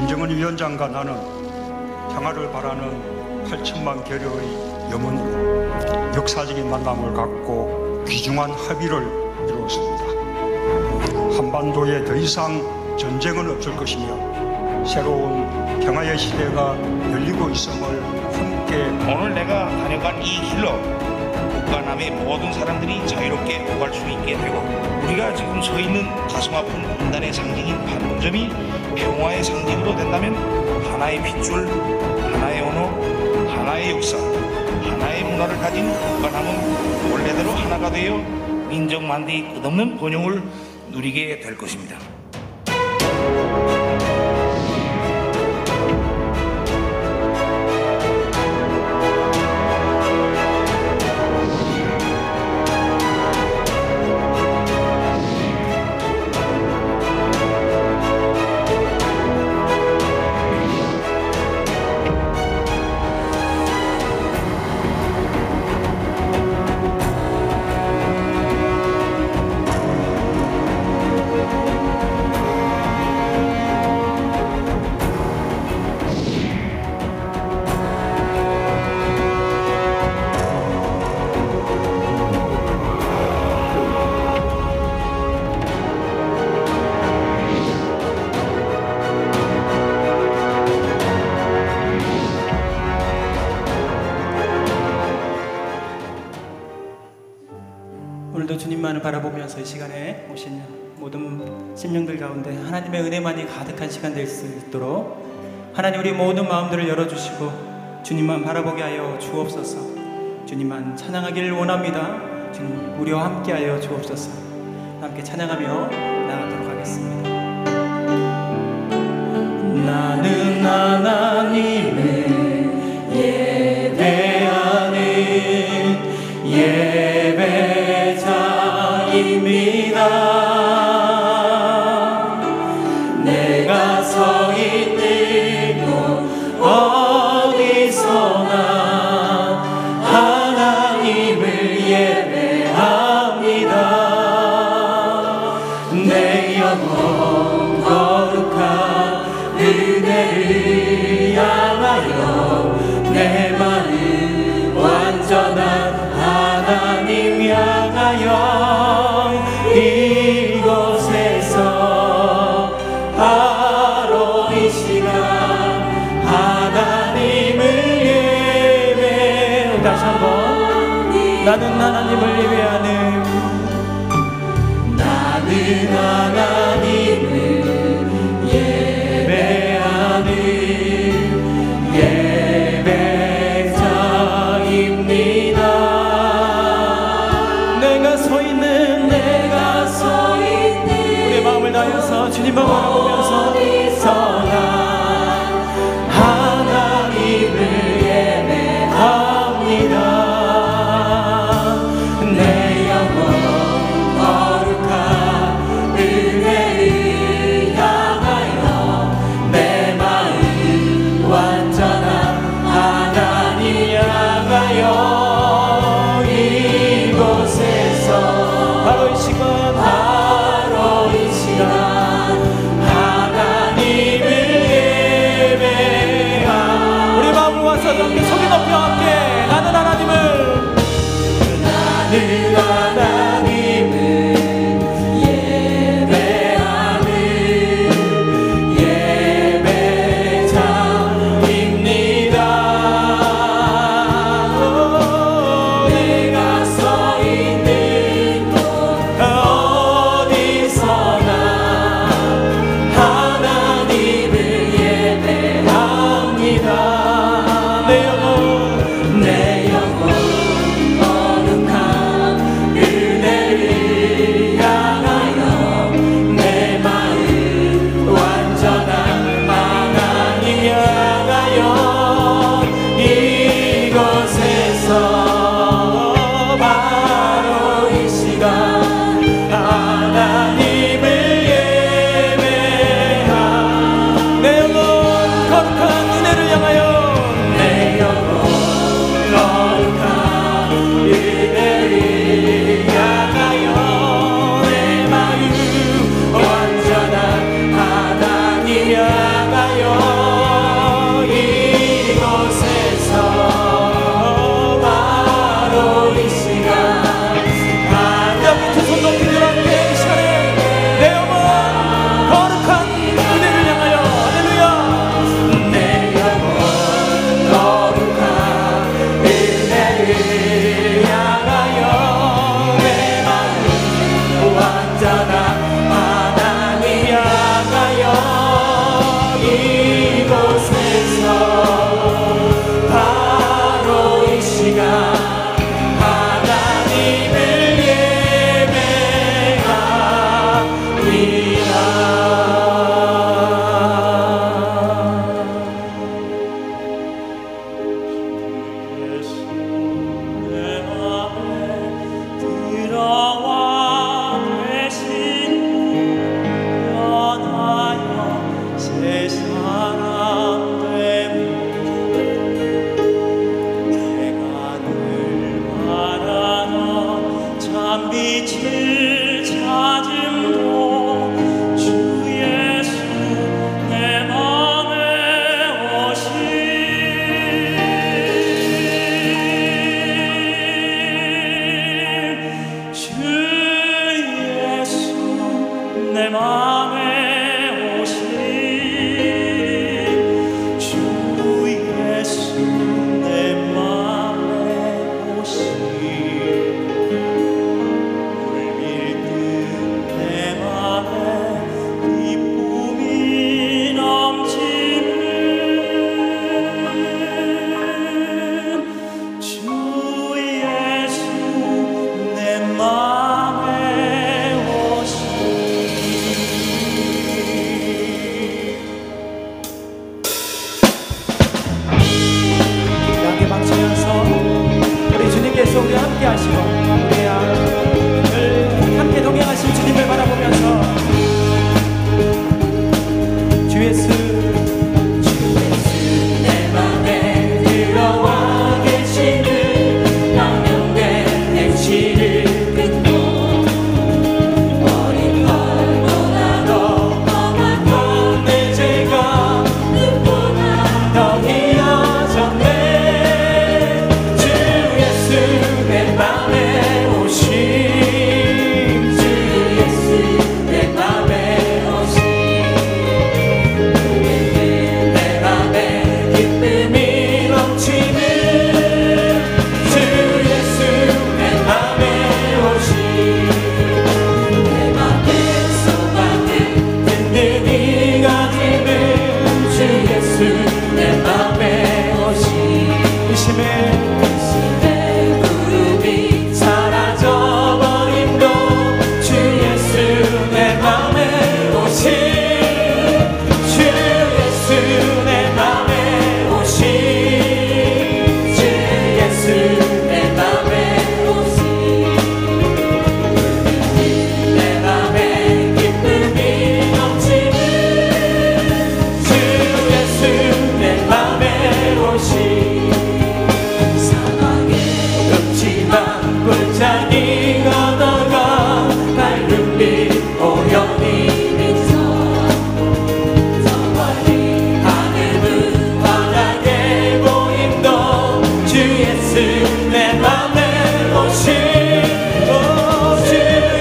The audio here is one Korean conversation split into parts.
김정은 위원장과 나는 평화를 바라는 8천만 계류의 염원으로 역사적인 만남을 갖고 귀중한 합의를 이루었습니다. 한반도에 더 이상 전쟁은 없을 것이며 새로운 평화의 시대가 열리고 있음을 함께 오늘 내가 다녀간 이 길로 북한남의 모든 사람들이 자유롭게 오갈 수 있게 되고 우리가 지금 서 있는 가슴 아픈 분단의 상징인 판문점이 평화의 상징으로 된다면 하나의 핏줄, 하나의 언어, 하나의 역사, 하나의 문화를 가진 북한남은 원래대로 하나가 되어 민족만대의 끝없는 번영을 누리게 될 것입니다. 오늘도 주님만을 바라보면서 이 시간에 오신 모든 심령들 가운데 하나님의 은혜만이 가득한 시간 될 수 있도록 하나님 우리 모든 마음들을 열어주시고 주님만 바라보게 하여 주옵소서. 주님만 찬양하기를 원합니다. 주님 우리와 함께하여 주옵소서. 함께 찬양하며 나아가도록 하겠습니다. 나는 하나님을 예배하는 예배자입니다. 내가 서 있는 곳 어디서나 하나님을 예배합니다. 내 영혼 거룩한 은혜를 향하여 내 마음 완전한 하나님 향하여 이곳에서 바로 이 시간 하나님을 예배. 다시 한번 나는 하나님을 예배하는 나는 하나님을 예배하는 예배자입니다. 내가 서 있는 우리의 마음을 다해서 주님만 바라보면서 하나님을 예배합니다. 내 영혼 거룩한 은혜를 향하여 내 마음 완전한 하나님 향하여 이곳에서 바로 이 시간 하나님을 예배하 우리 마음을 와서 함께 소리 높여 함께 나는 하나님을 예배하는 예배자입니다. 내가 서 있는 곳 어디서나 하나님을 예배합니다. 내 영혼 거룩한 은혜를 바로 이 시간 여기 두 손 높이 들어 함께 이 시간에 내 영혼 거룩한 그대를 향하여 할렐루야 내 영혼 거룩한 그대를 향하여 내 마음 완전한 하나님 향하여 이곳에서 바로 이 시간 빛을 찾음도 주 예수 내 맘에 오신 주 예수 내 맘에 오신 주 예수 내 맘에 오신 우리 함께 하시고 우리 함께 동행하신 주님을 바라보면서 주 예수 내 맘에 들어와 계시는 망령된 행실을 끊고 어린 걸보다도 험한 건 내 죄가 눈보다 더 이어졌네 내 맘에 오신 주 예수 내 맘에 오신 내 맘에 기쁨이 넘치는 주 예수 내 맘에 오신 내 맘에 소망을 든든히 가지는 주 예수 내 맘에 오신 의심에 굴장이 걷어가 밝은 빛 오연히 비춰 저 멀리 하늘은 환하게 보인도 주 예수 내 맘에 오신 주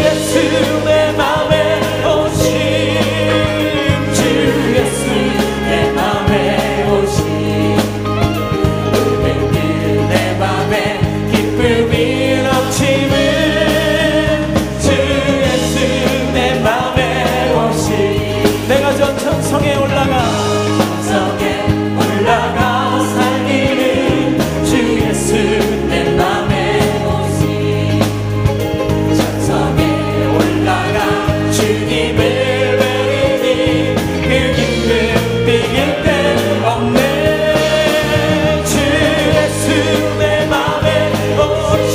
예수 내 맘에 오신 주 예수 내 맘에 오신 내 맘에 기쁨이 넘치는 주 예수 내 맘에 오신 내가 전 천성에 올라가 살기는 주 예수 내 맘에 오신 천성에 올라가 주님을 외리니 그 기쁨 비길 데 없네 주 예수 내 맘에 오신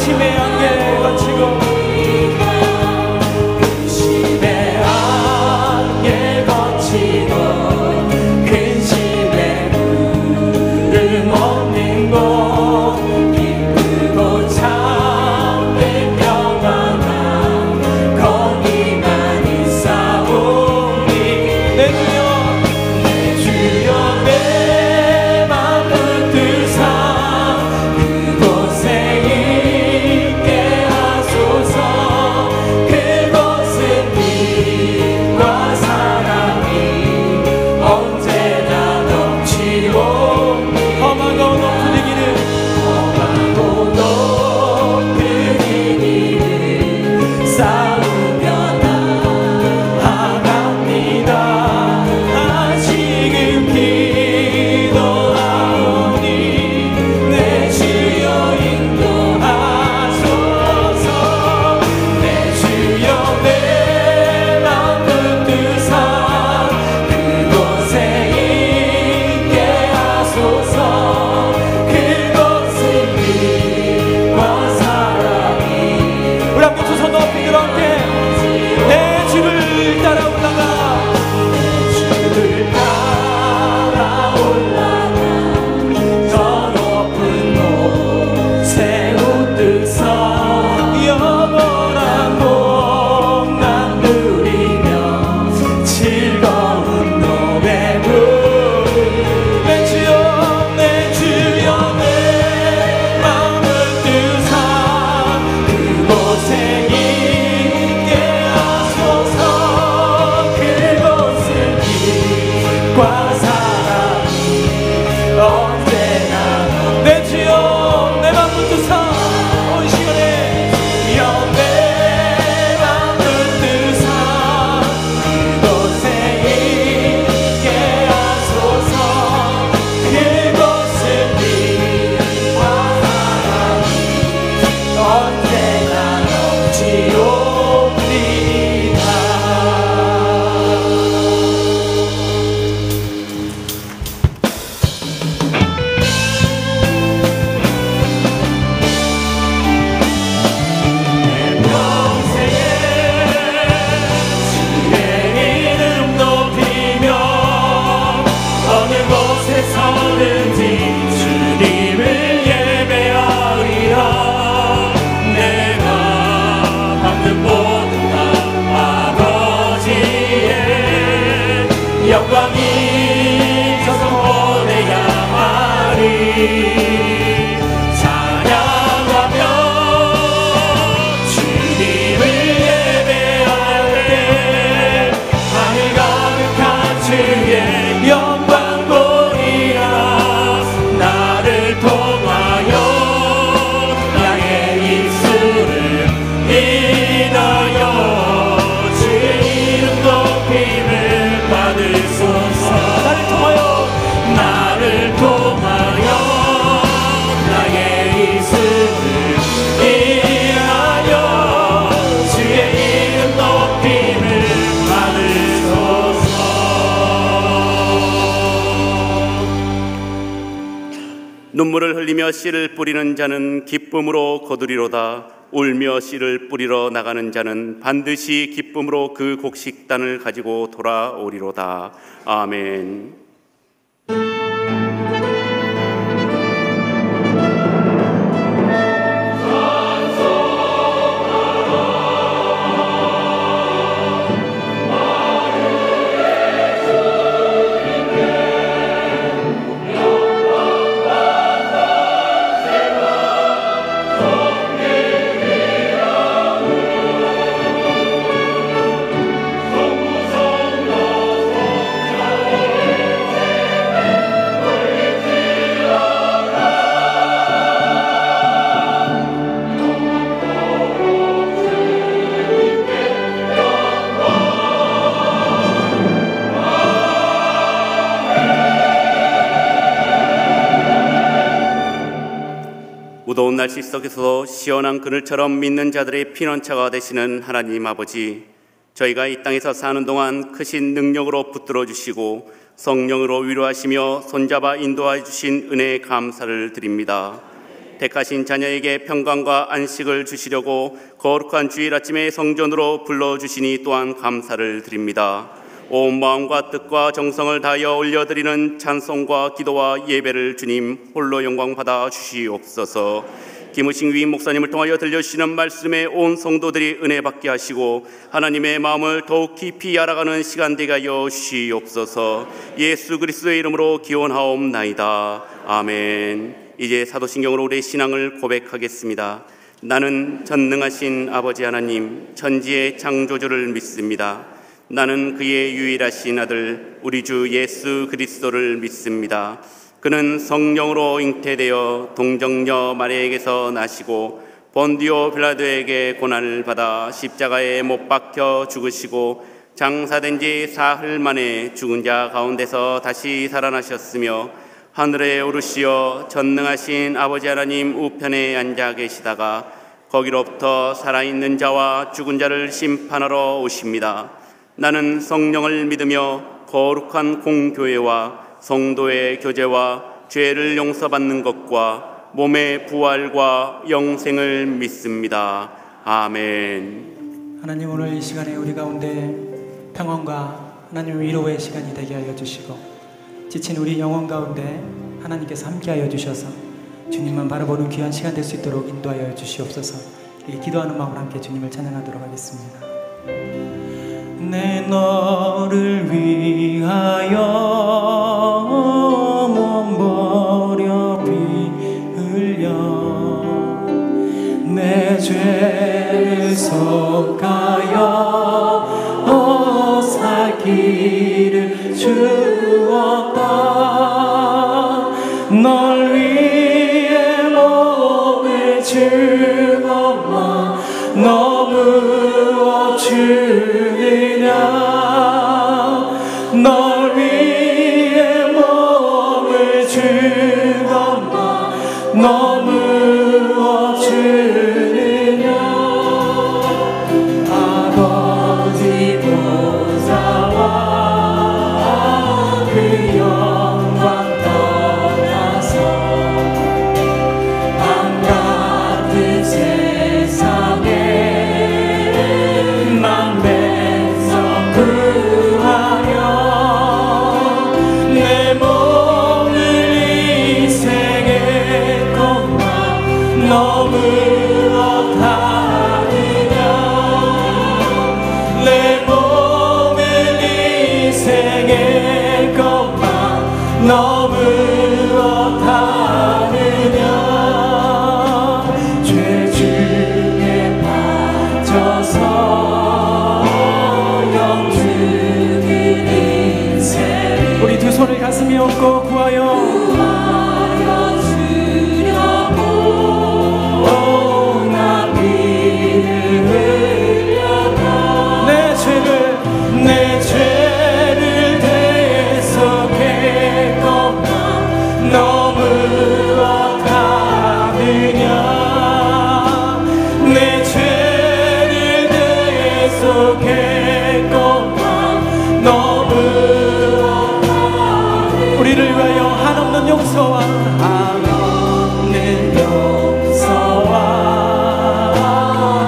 근심의 안개 거치고 근심의 안개 거치고 근심의 구름 없는 곳 기쁘고 참된 평안함 거기만 있사오니 내 주여 내 맘 붙드사 그곳에 있게 하소서 그곳은 빛과 사랑이 언제나 넘치오니 험하고 높은 이 길을 험하고 높은 이 길을 싸우며 나아갑니다. 지금 기도하오니 내 주여 인도하소서 내 주여 내 맘 붙드사 그곳에 있게 하소서 그곳은 빛과 사랑이 우리 함께 두 손 높이 들어 함께 내 주를 따라 올라가 주를 따라 올라가 더 높은 곳에 우뚝서 영원한 복락 누리며 즐거운 노래 부르 내 주여 내 맘을 뜨사 그곳에 있게 하소서 그곳은 빛과 사랑이 언제나 내 주여 내 맘 붙드사 이 시간에 주여 내 맘 붙드사 그곳에 있게 하소서 그곳은 빛과 사랑이 언제나 넘치옵니다. 주의 이름 높이며 어느 곳에 서든지 주님을 예배하리라. 내가 방금 모든 아버지의 영광이 저서 보내야 하리. 찬양하며 주님을 예배할 때 하늘 가득한 주의 영광 보이라. 나를 통하여 나의 입술을 인하여 주의 이름 높임을 받으소서. 나를 통하여 나의 입술을 인하여 주의 이름 높임을 받으소서. 눈물을 흘리며 씨를 뿌리는 자는 기쁨으로 거두리로다. 울며 씨를 뿌리러 나가는 자는 반드시 기쁨으로 그 곡식단을 가지고 돌아오리로다. 아멘. 무더운 날씨 속에서도 시원한 그늘처럼 믿는 자들의 피난처가 되시는 하나님 아버지, 저희가 이 땅에서 사는 동안 크신 능력으로 붙들어 주시고 성령으로 위로하시며 손잡아 인도해 주신 은혜에 감사를 드립니다. 택하신 자녀에게 평강과 안식을 주시려고 거룩한 주일 아침에 성전으로 불러주시니 또한 감사를 드립니다. 온 마음과 뜻과 정성을 다하여 올려드리는 찬송과 기도와 예배를 주님 홀로 영광 받아 주시옵소서. 김우식 위임 목사님을 통하여 들려주시는 말씀에 온 성도들이 은혜 받게 하시고 하나님의 마음을 더욱 깊이 알아가는 시간 되게 하여 주시옵소서. 예수 그리스도의 이름으로 기원하옵나이다. 아멘. 이제 사도신경으로 우리의 신앙을 고백하겠습니다. 나는 전능하신 아버지 하나님 천지의 창조주를 믿습니다. 나는 그의 유일하신 아들 우리 주 예수 그리스도를 믿습니다. 그는 성령으로 잉태되어 동정녀 마리아에게서 나시고 본디오 빌라도에게 고난을 받아 십자가에 못 박혀 죽으시고 장사된 지 사흘 만에 죽은 자 가운데서 다시 살아나셨으며 하늘에 오르시어 전능하신 아버지 하나님 우편에 앉아 계시다가 거기로부터 살아있는 자와 죽은 자를 심판하러 오십니다. 나는 성령을 믿으며 거룩한 공교회와 성도의 교제와 죄를 용서받는 것과 몸의 부활과 영생을 믿습니다. 아멘. 하나님, 오늘 이 시간에 우리 가운데 평안과 하나님 위로의 시간이 되게 하여 주시고 지친 우리 영혼 가운데 하나님께서 함께하여 주셔서 주님만 바라보는 귀한 시간 될 수 있도록 인도하여 주시옵소서. 기도하는 마음으로 함께 주님을 찬양하도록 하겠습니다. 내 너를 위하여 몸 버려 피 흘려 내 죄를 속하여 살기를 주었다. 널 위해 몸을 주었나 너무 주느냐. 널 위해 몸을 주었나 너무 주느냐. 아버지 보좌와 그 영광 떠나서 한가득 세상에 만 백성 구하여 내 몸을 희생했건만 너무 어떠하느냐. 내 몸을 희생했건만 너무 어떠하느냐. 죄 중에 빠져서 영주는 인생 우리 두 손을 가슴에 얹고 구하여 주려고 나 피를 흘려가 내 죄를 대속했건만 너무 어떠하느냐. 내 죄를 대속했건만 너무 우리를 위하여 한없는 용서와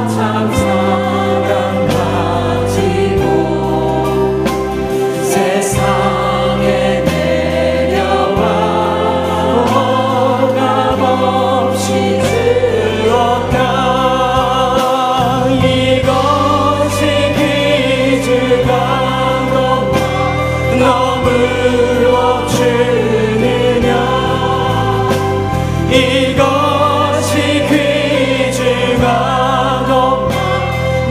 참 사랑 가지고 세상에 내려와 값없이 주었다. 이것이 귀중한 것만 너무 주느냐. 이것이 귀중한 것만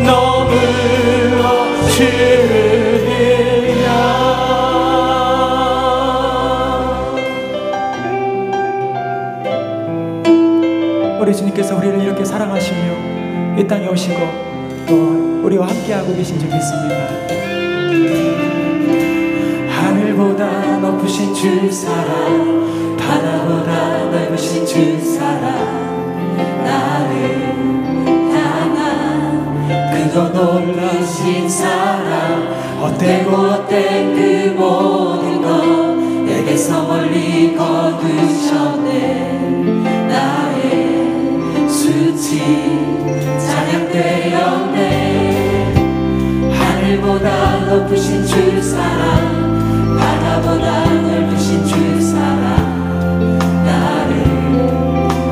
너무 주느냐. 우리 주님께서 우리를 이렇게 사랑하시며 이 땅에 오시고 또 우리와 함께하고 계신 줄 믿습니다. 하늘보다 높으신 주 사랑 바다보다 넓으신 주 사랑 나를 향한 그거 놀라신 사랑 헛되고 헛된 그 모든 것 내게서 멀리 거두셨네. 나의 높으신 주 사랑, 바다보다 넓으신 주 사랑, 나를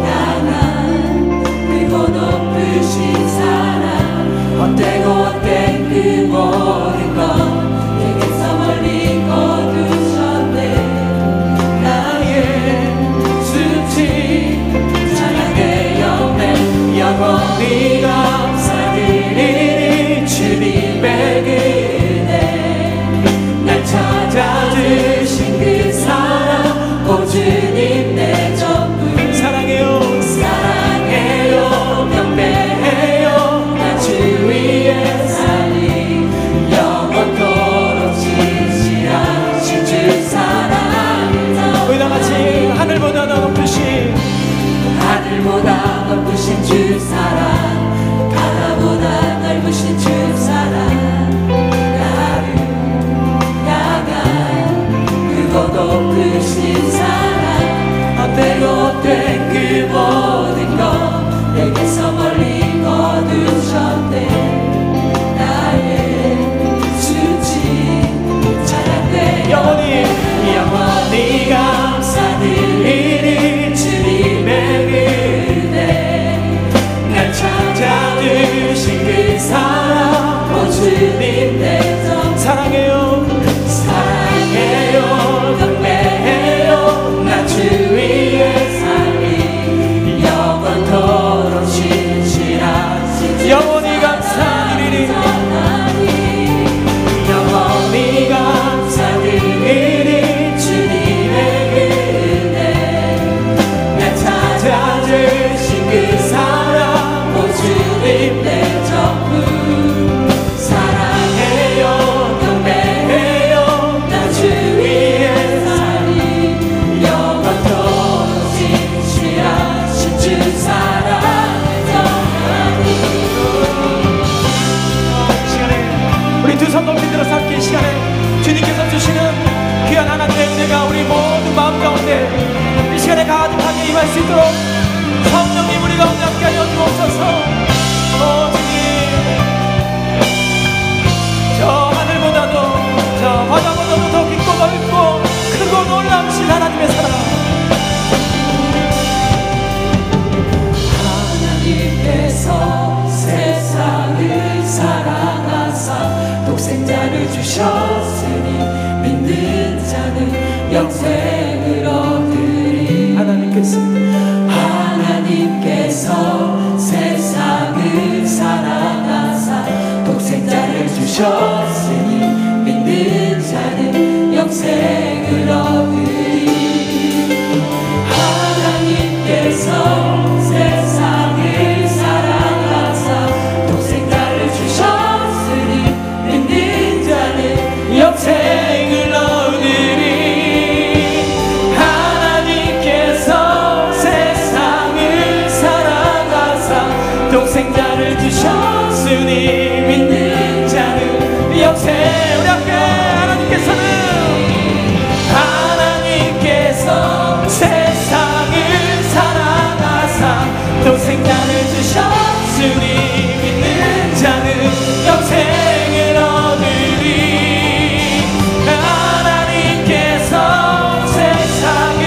향한 크고 높으신 사랑, 헛되고 헛된 그 모든 것 내게서 멀리 거두셨네. 나의 수치 찬양의 영광 영원히 감사드리니 주님의 은혜, 날 찾아주신 그 사랑, 오 주님 내 전부 사랑해요. 사랑해요, 경배해요. 나 주 위에 살리 영원토록 진실하신 주 사랑. 우리 다 같이 하늘보다 더 높으신, 하늘보다 높으신 주 사랑, 바다보다 넓으신 주 사랑, 나를 향한 크고 높으신 사랑, 헛되고 된 그 모든 것 내게서 멀리 거두셨네. 나의 수치 찬양돼 영원히 영원히 감사드리니 주님의 은혜, 날 찾아주신 그 사랑, 오 주님 내 정 사랑해요. 사랑해요, 경배해요. 나 주 위에 살리 영원토록 진실하신 영원히 감사드리니, 영원히 감사드리니 주님의 은혜, 날 찾아주신 그 사랑, 오 주님 내 전부 사랑해요, 경배해요. 나 주 위에 살리 영원토록 진실하신 주 사랑. 우리 두 손 높이 들어서 함께 이 시간에 주님께서 주시는 귀한 하나님의 은혜가 우리 모든 마음 가운데 이 시간에 가득하게 임할 수 있도록 성령님 우리 가운데 함께하여 주옵소서. 주님, 저 하늘보다도 저 바다보다도 더 깊고 넓고 크고 놀라우신 하나님의 사랑, 하나님께서 세상을 사랑하사 독생자를 주셨으니 믿는 자는 영생을 얻으리. 하나님께서 세상을 사랑하사 독생자를 주셨으니 믿는 자는 영생을 얻으리. 하나님께서 세상을 사랑하사 독생자를 주셨으니 믿는 자는 영생을 얻으리. 하나님께서 세상을 사랑하사 독생자를 주셨으니 믿는 자는 영생. 우리 함께 하나님께서는 세상을 사랑하사 독생자를 주셨으니 믿는 자는 영생을 얻으리. 하나님께서 세상을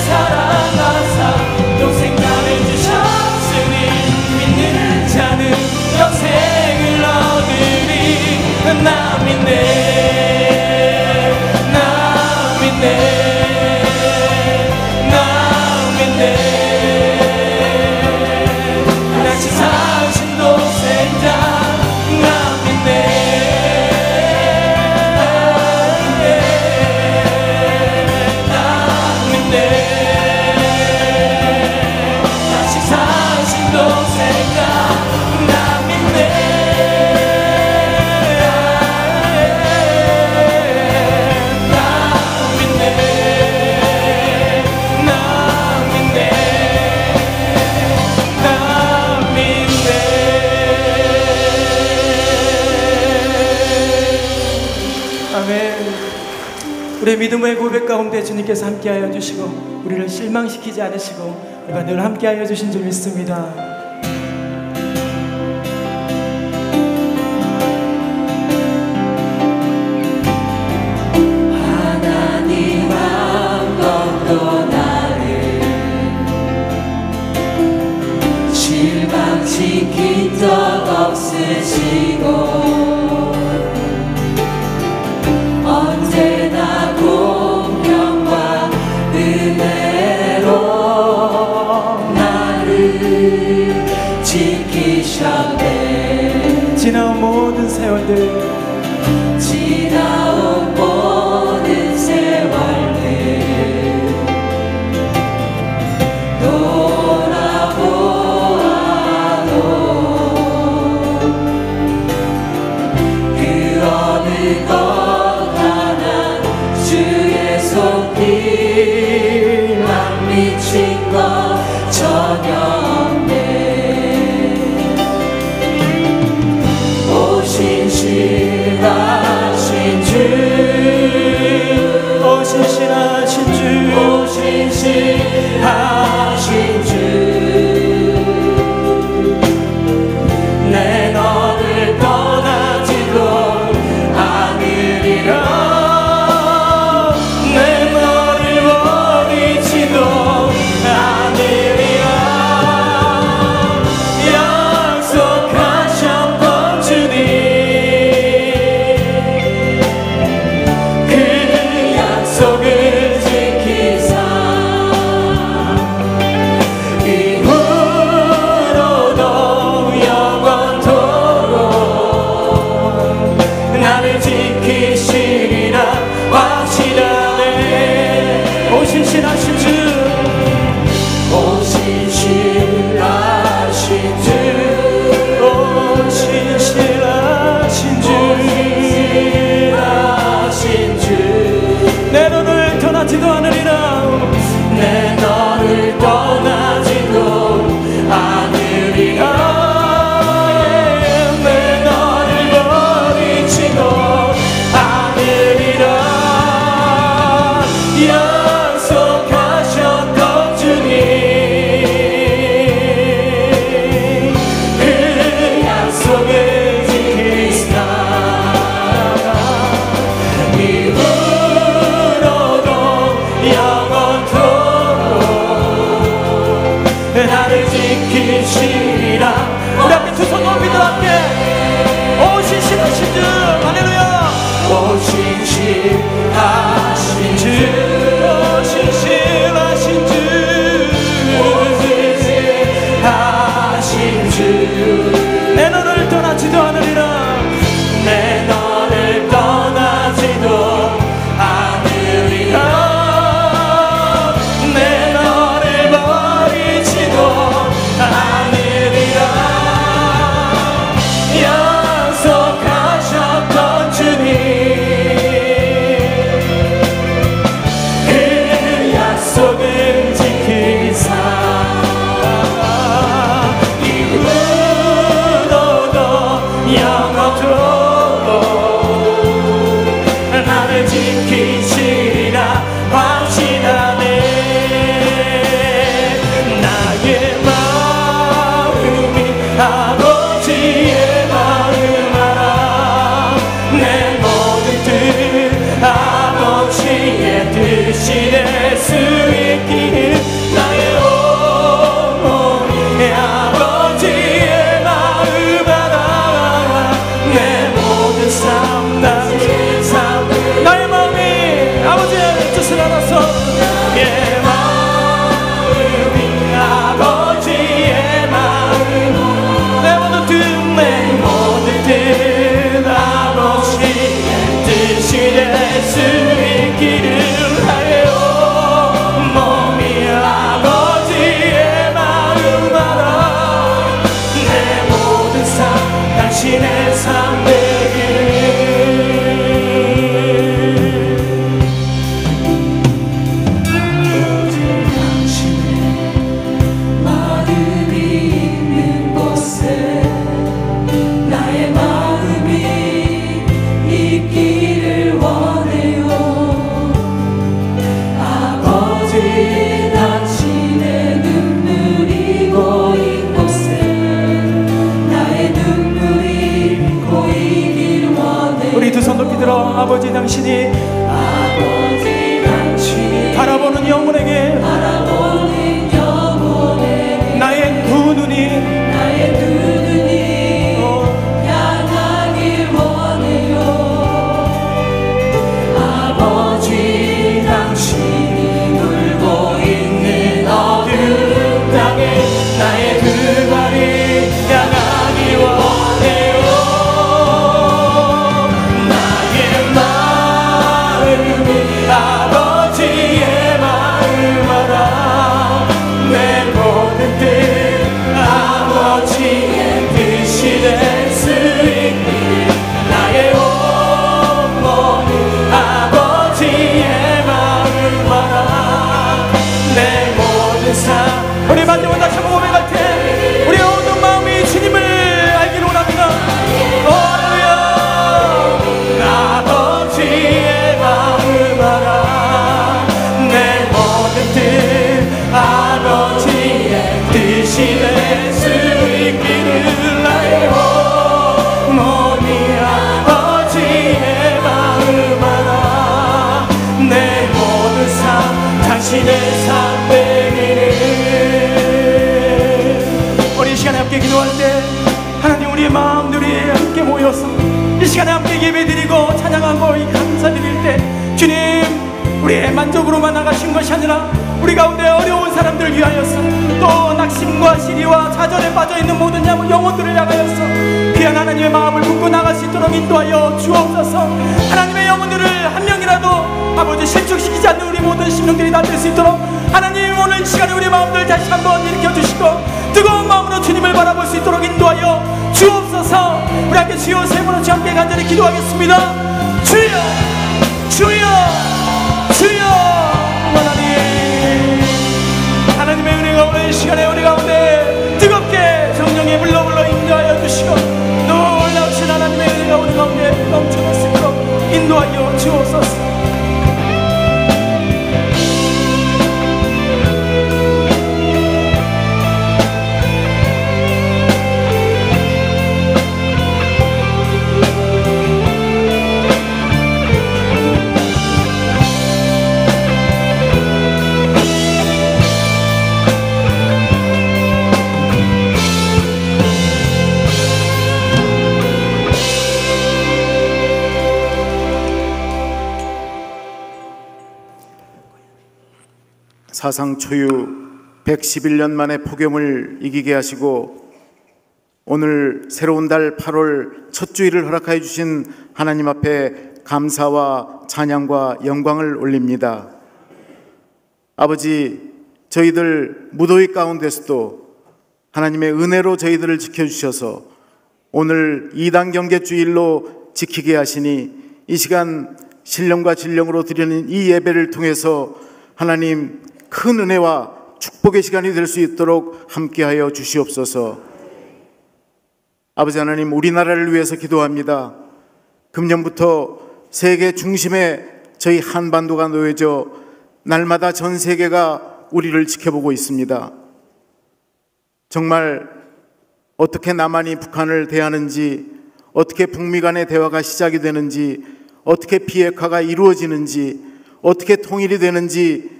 사랑하사 독생자를 주셨으니 믿는 자는 영생을 얻으리. 나 믿네, 나 믿네. 같이 사신 독생자 나 믿네, 나 믿네. 같이 사신 독생자 나 믿네. 우리의 믿음의 고백 가운데 주님께서 함께하여 주시고 우리를 실망시키지 않으시고 우리가 늘 함께하여 주신 줄 믿습니다. 지킨 적 없으시고 언제나 공평과 은혜로 나를 지키셨네. 지나온 모든 세월들 지나온 모든 세월들 돌아보아도 그 어느 것 하나 주의 손길만 미친 것 전혀 없네. 신실하신 주, 오 신실하신 주, 오 신실하신 주, 내 너를 떠나지도 않으리라. 내 너를 버리지도 않으리라. 약속하셨던 주님, 약속을 지키사 이후로도 영원토록 나를 지키시리라 확신하네. 오 신실하신 주, 오 신실하신 주, 오 신실하신 주, 신실하신 주, 내 너를 떠나지도 않으리라. 내 너를 떠나지도 않으리라. 내 너를 버리지도 않으리라. 약속하셨던 주님, 그 약속을 지키시다. 이후로도 영원토록 나를 지키시리라. 우리 앞에 두 손 높이들 함께 오 신실하신 주, 할렐루야. 오 신실하신 주, 오 신실하신 주, 오 신실하신 주, 내 너를 떠나지도 않으리라. 내 너를 떠나지도 않으리라. 내 너를 버리지도 않으리라. 약속하셨던 주님, 그 약속을 지키사 이후로도 영원토록 나를 지키시리라 확신하네. 나의 마음이 아버지의 마음 알아. 내 모든 뜻 아버지의 뜻이 될 수 있기를 나의 온몸이 아버지의 마음 알아. 내 모든 삶 나의 마음이 아버지의 뜻을 알아서 내 마음이 아버지의 나의 두 발이 향하기 원해요. 나의 마음이 아버지의 마음 알아. 내 모든 뜻 아버지의 뜻이 될 수 있기를. 나의 온몸이 아버지의 마음 알아. 내 모든 삶. 우리 마지막 다시 한번 고백할 때 우리 모든 마음이 주님을 알기를 원합니다. 할렐루야. 아버지의 마음 알아. 내 모든 뜻 아버지의 뜻이 될 수 있기를. 나의 몸이 아버지의 마음 알아. 내 모든 삶 당신의 삶 되기를. 우리 이 시간에 함께 기도할 때 하나님, 우리의 마음들이 함께 모여서 이 시간에 함께 예배드리고 찬양하고 이 감사드릴 때 주님, 우리의 만족으로만 나가신 것이 아니라 우리 가운데 어려운 사람들을 위하여서, 또 낙심과 시리와 좌절에 빠져있는 모든 영혼들을 향하여서 귀한 하나님의 마음을 품고 나갈 수 있도록 인도하여 주옵소서. 하나님의 영혼들을 한 명이라도 아버지 실족시키지 않는 우리 모든 심령들이 다 될 수 있도록 하나님, 오늘 이 시간에 우리 마음들 다시 한번 일으켜주시고 뜨거운 마음으로 주님을 바라볼 수 있도록 인도하여 주옵소서. 우리 함께 주여 세 번째 함께 간절히 기도하겠습니다. 주여, 주여, 주여. 하나님의 은혜가 오늘 이 시간에 우리 가운데 뜨겁게 성령의 불러 인도하여 주시고, 놀라우신 하나님의 은혜가 우리 가운데 넘쳐날 수 있도록 인도하여 주옵소서. 사상 초유 111년 만에 폭염을 이기게 하시고 오늘 새로운 달 8월 첫 주일을 허락하여 주신 하나님 앞에 감사와 찬양과 영광을 올립니다. 아버지, 저희들 무더위 가운데서도 하나님의 은혜로 저희들을 지켜주셔서 오늘 2단 경계주일로 지키게 하시니 이 시간 신령과 진령으로 드리는 이 예배를 통해서 하나님 큰 은혜와 축복의 시간이 될 수 있도록 함께하여 주시옵소서. 아버지 하나님, 우리나라를 위해서 기도합니다. 금년부터 세계 중심에 저희 한반도가 놓여져 날마다 전 세계가 우리를 지켜보고 있습니다. 정말 어떻게 남한이 북한을 대하는지, 어떻게 북미 간의 대화가 시작이 되는지, 어떻게 비핵화가 이루어지는지, 어떻게 통일이 되는지,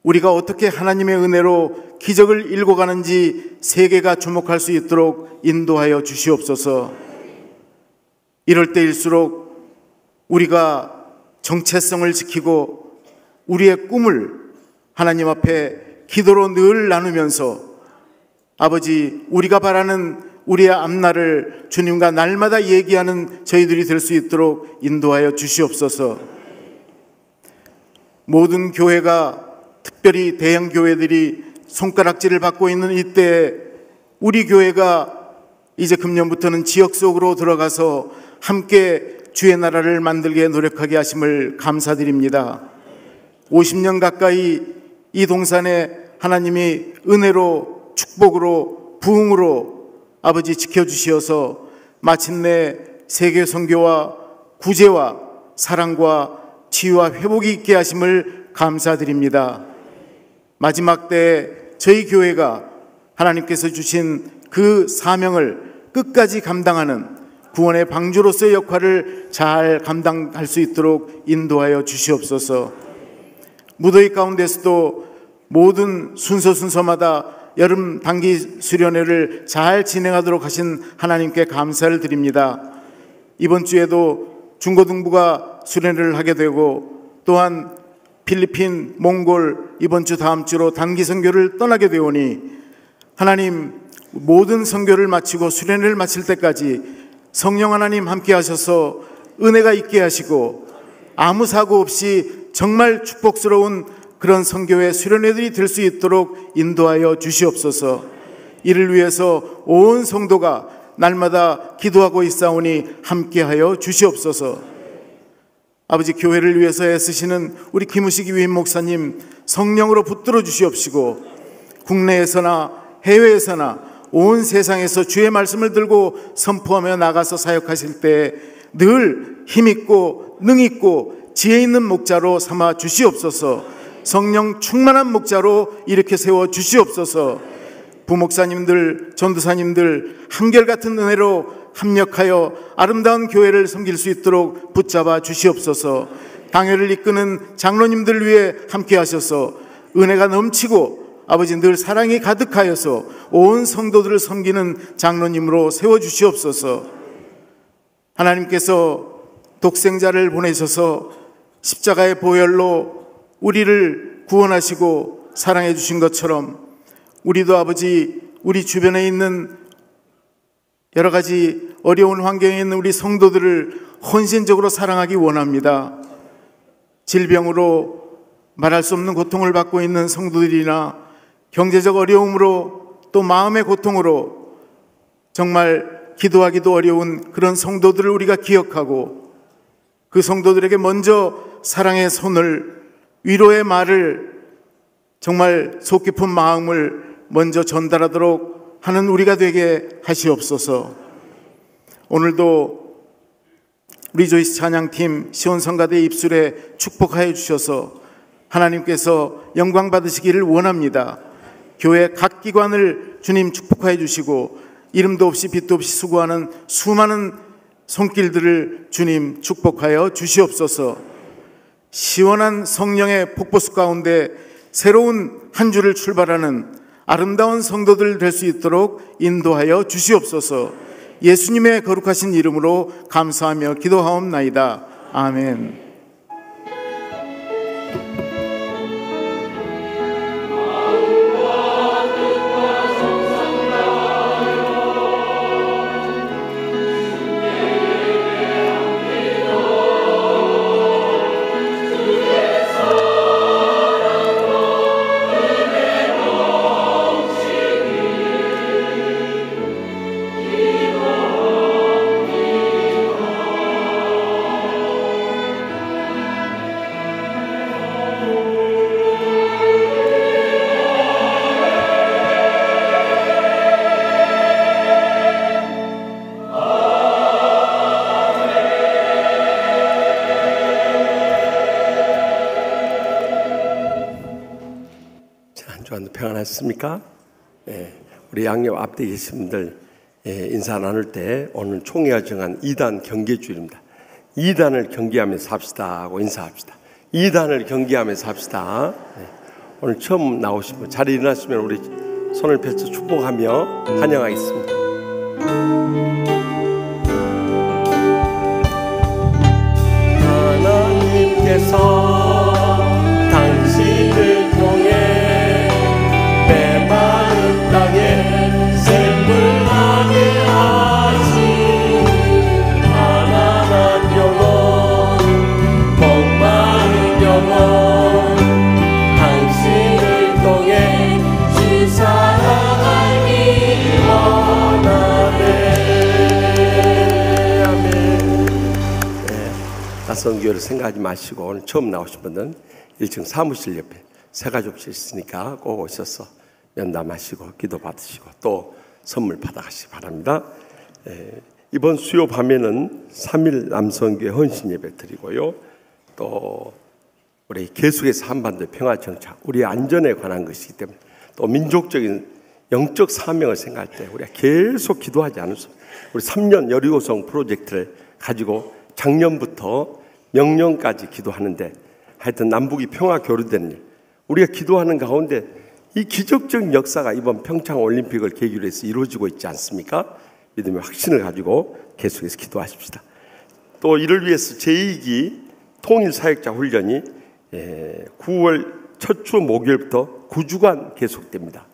우리가 어떻게 하나님의 은혜로 기적을 일궈가는지 세계가 주목할 수 있도록 인도하여 주시옵소서. 이럴 때일수록 우리가 정체성을 지키고 우리의 꿈을 하나님 앞에 기도로 늘 나누면서 아버지, 우리가 바라는 우리의 앞날을 주님과 날마다 얘기하는 저희들이 될 수 있도록 인도하여 주시옵소서. 모든 교회가, 특별히 대형 교회들이 손가락질을 받고 있는 이때에 우리 교회가 이제 금년부터는 지역 속으로 들어가서 함께 주의 나라를 만들게 노력하게 하심을 감사드립니다. 50년 가까이 이 동산에 하나님이 은혜로, 축복으로, 부흥으로 아버지 지켜주시어서 마침내 세계 선교와 구제와 사랑과 치유와 회복이 있게 하심을 감사드립니다. 마지막 때에 저희 교회가 하나님께서 주신 그 사명을 끝까지 감당하는 구원의 방주로서의 역할을 잘 감당할 수 있도록 인도하여 주시옵소서. 무더위 가운데서도 모든 순서마다 여름 단기 수련회를 잘 진행하도록 하신 하나님께 감사를 드립니다. 이번 주에도 중고등부가 수련회를 하게 되고 또한 필리핀, 몽골 이번 주 다음 주로 단기 선교를 떠나게 되오니 하나님, 모든 선교를 마치고 수련회를 마칠 때까지 성령 하나님 함께 하셔서 은혜가 있게 하시고 아무 사고 없이 정말 축복스러운 그런 선교회 수련회들이 될 수 있도록 인도하여 주시옵소서. 이를 위해서 온 성도가 날마다 기도하고 있사오니 함께하여 주시옵소서. 아버지, 교회를 위해서 애쓰시는 우리 김우식 위임 목사님 성령으로 붙들어 주시옵시고, 국내에서나 해외에서나 온 세상에서 주의 말씀을 들고 선포하며 나가서 사역하실 때 늘 힘있고 능있고 지혜 있는 목자로 삼아 주시옵소서. 성령 충만한 목자로 이렇게 세워 주시옵소서. 부목사님들, 전도사님들 한결같은 은혜로 합력하여 아름다운 교회를 섬길 수 있도록 붙잡아 주시옵소서. 당회를 이끄는 장로님들 위해 함께 하셔서 은혜가 넘치고 아버지 늘 사랑이 가득하여서 온 성도들을 섬기는 장로님으로 세워주시옵소서. 하나님께서 독생자를 보내셔서 십자가의 보혈로 우리를 구원하시고 사랑해 주신 것처럼 우리도 아버지, 우리 주변에 있는 여러 가지 어려운 환경에 있는 우리 성도들을 헌신적으로 사랑하기 원합니다. 질병으로 말할 수 없는 고통을 받고 있는 성도들이나 경제적 어려움으로 또 마음의 고통으로 정말 기도하기도 어려운 그런 성도들을 우리가 기억하고 그 성도들에게 먼저 사랑의 손을, 위로의 말을, 정말 속 깊은 마음을 먼저 전달하도록 하는 우리가 되게 하시옵소서. 오늘도 우리 조이스 찬양팀 시온성가대 입술에 축복하여 주셔서 하나님께서 영광 받으시기를 원합니다. 교회 각 기관을 주님 축복하여 주시고 이름도 없이 빛도 없이 수고하는 수많은 손길들을 주님 축복하여 주시옵소서. 시원한 성령의 폭포수 가운데 새로운 한 주를 출발하는 아름다운 성도들 될 수 있도록 인도하여 주시옵소서. 예수님의 거룩하신 이름으로 감사하며 기도하옵나이다. 아멘. 평안하셨습니까? 우리 양옆 앞에 계신 분들 인사 나눌 때 오늘 총회가 정한 2단 경계주일입니다. 2단을 경계하면서 삽시다 하고 인사합시다. 2단을 경계하면서 합시다. 오늘 처음 나오신 분 자리에 일어나시면 우리 손을 펼쳐 축복하며 환영하겠습니다. 하나님께서 당신을 통해 메마른 땅에 샘물나게 하신 가난한 영혼, 목마른 영혼, 당신을 통해 주 사랑하기 원하네. 아멘. 낯선 교회를 생각하지 마시고 오늘 처음 나오신 분들은 1층 사무실 옆에 새가족실 있으니까 꼭 오셔서 면담하시고 기도 받으시고 또 선물 받아가시기 바랍니다. 이번 수요 밤에는 3일 남성교회 헌신 예배 드리고요. 또 우리 계속해서 한반도 평화 정착, 우리 안전에 관한 것이기 때문에 또 민족적인 영적 사명을 생각할 때 우리가 계속 기도하지 않을 수 없습니다. 우리 3년 여리고성 프로젝트를 가지고 작년부터 명년까지 기도하는데 하여튼 남북이 평화 교류되는 일, 우리가 기도하는 가운데 이 기적적인 역사가 이번 평창 올림픽을 계기로 해서 이루어지고 있지 않습니까? 믿음의 확신을 가지고 계속해서 기도하십시다. 또 이를 위해서 제2기 통일사역자 훈련이 9월 첫 주 목요일부터 9주간 계속됩니다.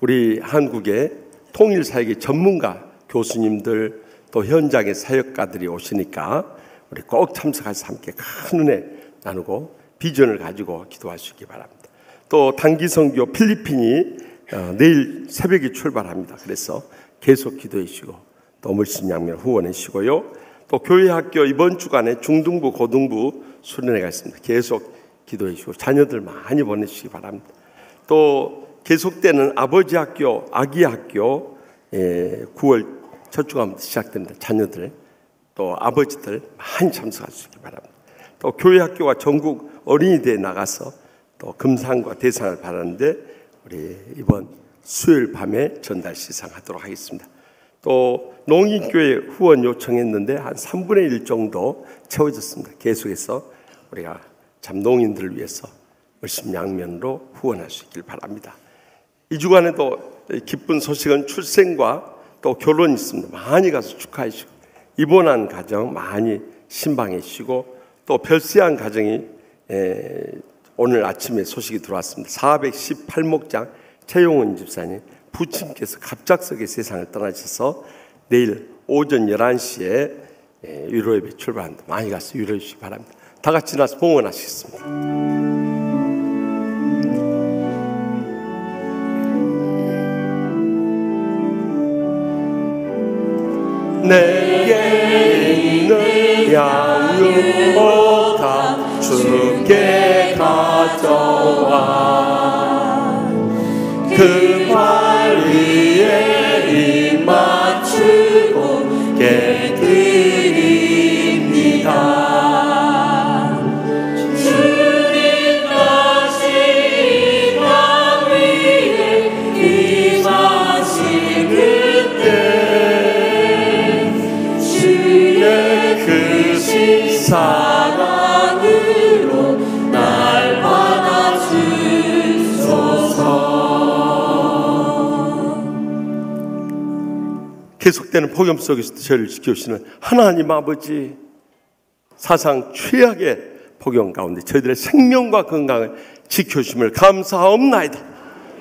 우리 한국의 통일사역의 전문가 교수님들 또 현장의 사역가들이 오시니까 우리 꼭 참석해서 함께 큰 은혜 나누고 비전을 가지고 기도할 수 있기 바랍니다. 또 단기 선교 필리핀이 내일 새벽에 출발합니다. 그래서 계속 기도해 주시고 또 물심양면 후원해 주시고요. 또 교회 학교 이번 주간에 중등부 고등부 수련회가 있습니다. 계속 기도해 주시고 자녀들 많이 보내주시기 바랍니다. 또 계속되는 아버지 학교, 아기 학교 9월 첫 주간부터 시작됩니다. 자녀들 또 아버지들 많이 참석할 수 있기 바랍니다. 또 교회 학교가 전국 어린이대에 나가서 또 금상과 대상을 받았는데 우리 이번 수요일 밤에 전달 시상하도록 하겠습니다. 또 농인교회 후원 요청했는데 한 3분의 1 정도 채워졌습니다. 계속해서 우리가 참 농인들을 위해서 물심양면으로 후원할 수 있길 바랍니다. 이 주간에도 기쁜 소식은 출생과 또 결혼이 있습니다. 많이 가서 축하해 주시고 입원한 가정 많이 신방해 주시고 또 별세한 가정이 오늘 아침에 소식이 들어왔습니다. 418목장 최용원 집사님 부친께서 갑작스럽게 세상을 떠나셔서 내일 오전 11시에 유로예배 출발합니다. 많이 가서 유로해 주시기 바랍니다. 다 같이 나서 봉헌하시겠습니다. 내게 있는 양육보다 주께 가져와 그 발 위에 입 맞추고 깨드립니다. 주님 다시 발 위에 임하실 그때 주의 크신 사랑으로 날 받아주소서. 계속되는 폭염 속에서도 저희를 지켜주시는 하나님 아버지, 사상 최악의 폭염 가운데 저희들의 생명과 건강을 지켜주심을 감사하옵나이다.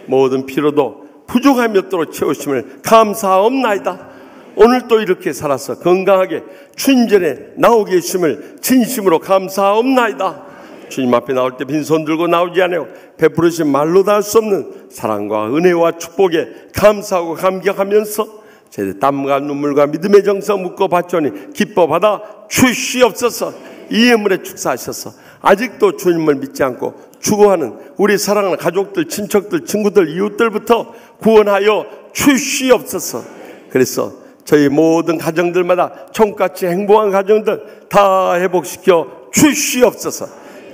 모든 피로도 부족함이 없도록 채우심을 감사하옵나이다. 오늘 또 이렇게 살아서 건강하게 주님 전에 나오게 해주심을 진심으로 감사하옵나이다. 주님 앞에 나올 때 빈손 들고 나오지 않아요. 베풀으신 말로 다 할 수 없는 사랑과 은혜와 축복에 감사하고 감격하면서 저희들 땀과 눈물과 믿음의 정성 묻고 바쳐니 기뻐 받아 주시옵소서. 이 예물에 축사하셔서 아직도 주님을 믿지 않고 죽어가는 우리 사랑하는 가족들, 친척들, 친구들, 이웃들부터 구원하여 주시옵소서. 그래서 저희 모든 가정들마다 총같이 행복한 가정들 다 회복시켜 주시옵소서.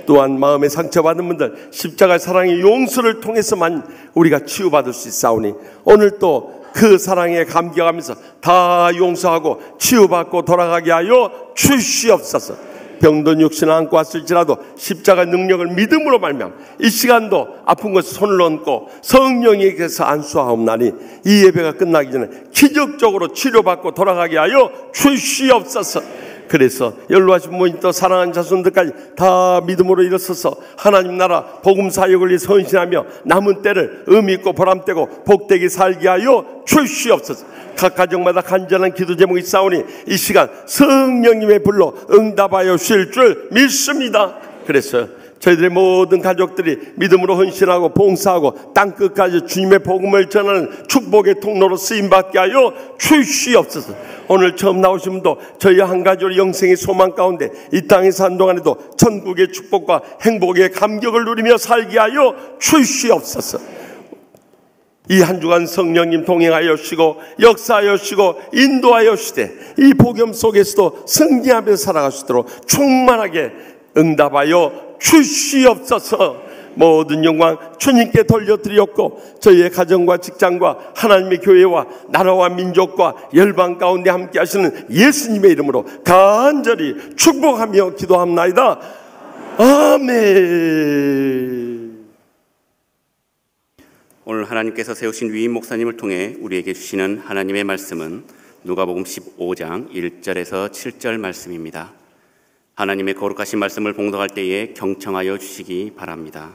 또한 마음에 상처받은 분들 십자가의 사랑의 용서를 통해서만 우리가 치유받을 수 있사오니 오늘 또 그 사랑에 감격하면서 다 용서하고 치유받고 돌아가게 하여 주시옵소서. 병든 육신을 안고 왔을지라도 십자가 능력을 믿음으로 말미암아 이 시간도 아픈 것을 손을 얹고 성령에게서 안수하옵나니 이 예배가 끝나기 전에 기적적으로 치료받고 돌아가게 하여 주시옵소서. 그래서 연로하신 부모님 또 사랑하는 자손들까지 다 믿음으로 일어서서 하나님 나라 복음 사역을 위해 헌신하며 남은 때를 의미 있고 보람되고 복되게 살게 하여 주시옵소서. 각 가정마다 간절한 기도 제목이 있사오니 이 시간 성령님의 불로 응답하여 주실 줄 믿습니다. 그래서 저희들의 모든 가족들이 믿음으로 헌신하고 봉사하고 땅끝까지 주님의 복음을 전하는 축복의 통로로 쓰임받게 하여 주시옵소서. 오늘 처음 나오신 분도 저희 한 가족의 영생의 소망 가운데 이 땅에 산 동안에도 천국의 축복과 행복의 감격을 누리며 살게 하여 주시옵소서. 이 한 주간 성령님 동행하여 주시고 역사하여 주시고 인도하여 주시되 이 복음 속에서도 승리하며 살아갈 수 있도록 충만하게 응답하여 주시옵소서. 모든 영광 주님께 돌려드렸고 저희의 가정과 직장과 하나님의 교회와 나라와 민족과 열방 가운데 함께 하시는 예수님의 이름으로 간절히 축복하며 기도합나이다. 아멘. 오늘 하나님께서 세우신 위임 목사님을 통해 우리에게 주시는 하나님의 말씀은 누가복음 15장 1절에서 7절 말씀입니다. 하나님의 거룩하신 말씀을 봉독할 때에 경청하여 주시기 바랍니다.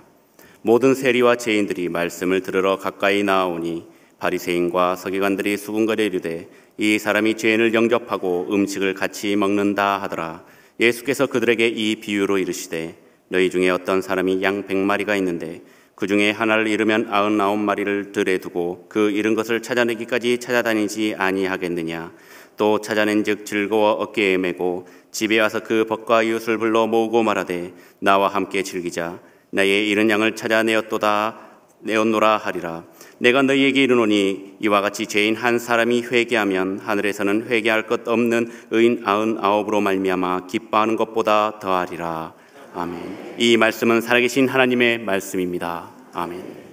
모든 세리와 죄인들이 말씀을 들으러 가까이 나아오니 바리새인과 서기관들이 수군거려 이르되 이 사람이 죄인을 영접하고 음식을 같이 먹는다 하더라. 예수께서 그들에게 이 비유로 이르시되 너희 중에 어떤 사람이 양 100마리가 있는데 그 중에 하나를 잃으면 99마리를 들에 두고 그 잃은 것을 찾아내기까지 찾아다니지 아니하겠느냐. 또 찾아낸즉 즐거워 어깨에 메고 집에 와서 그 벗과 이웃을 불러 모으고 말하되 나와 함께 즐기자. 나의 잃은 양을 찾아내었노라 하리라. 내가 너희에게 이르노니 이와 같이 죄인 한 사람이 회개하면 하늘에서는 회개할 것 없는 의인 99으로 말미암아 기뻐하는 것보다 더하리라. 아멘. 이 말씀은 살아계신 하나님의 말씀입니다. 아멘.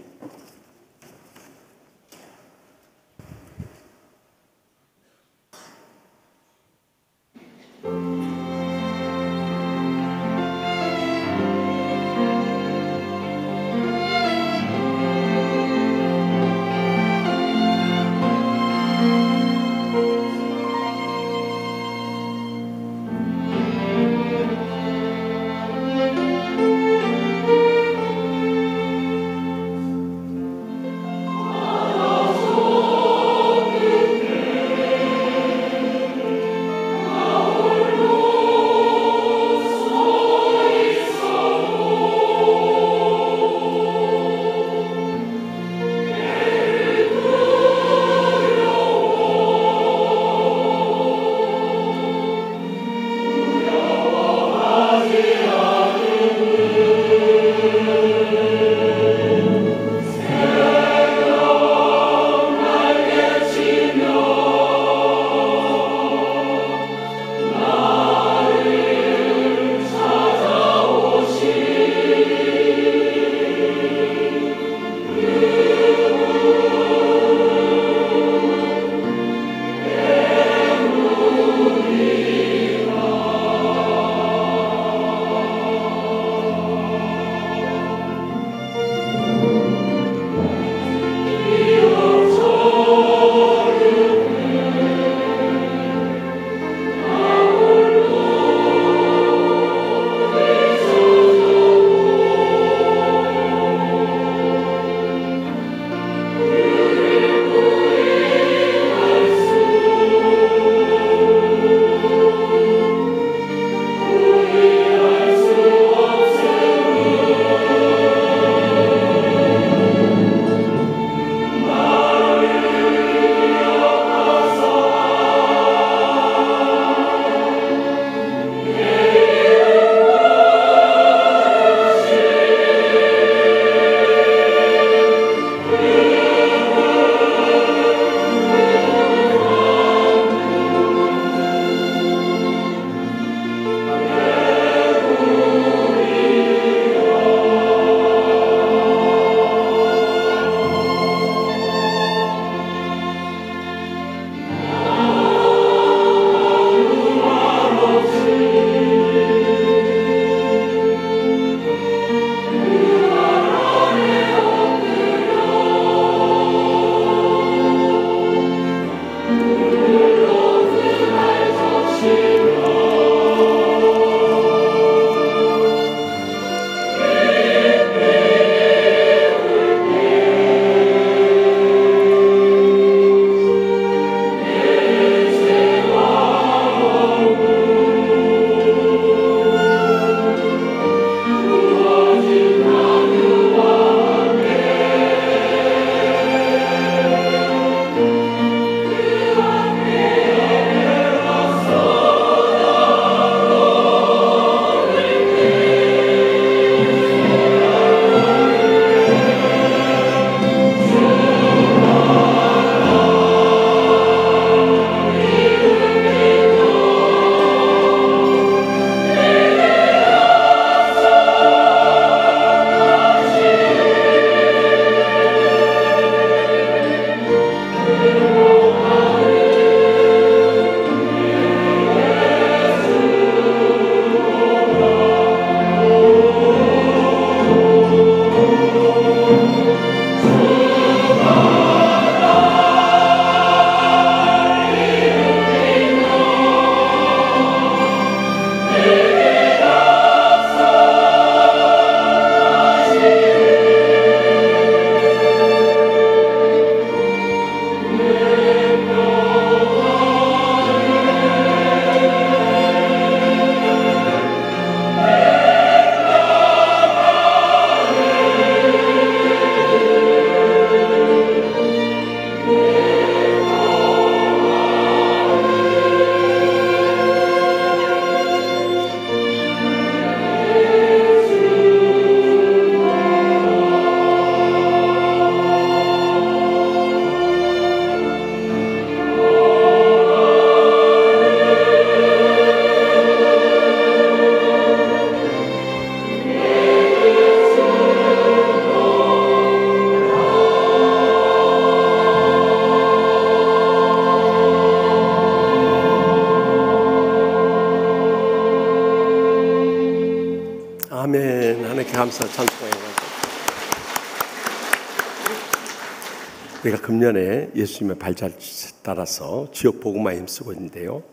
감사 찬송해요. 우리가 금년에 예수님의 발자취 따라서 지역 복음화에 힘쓰고 있는데요.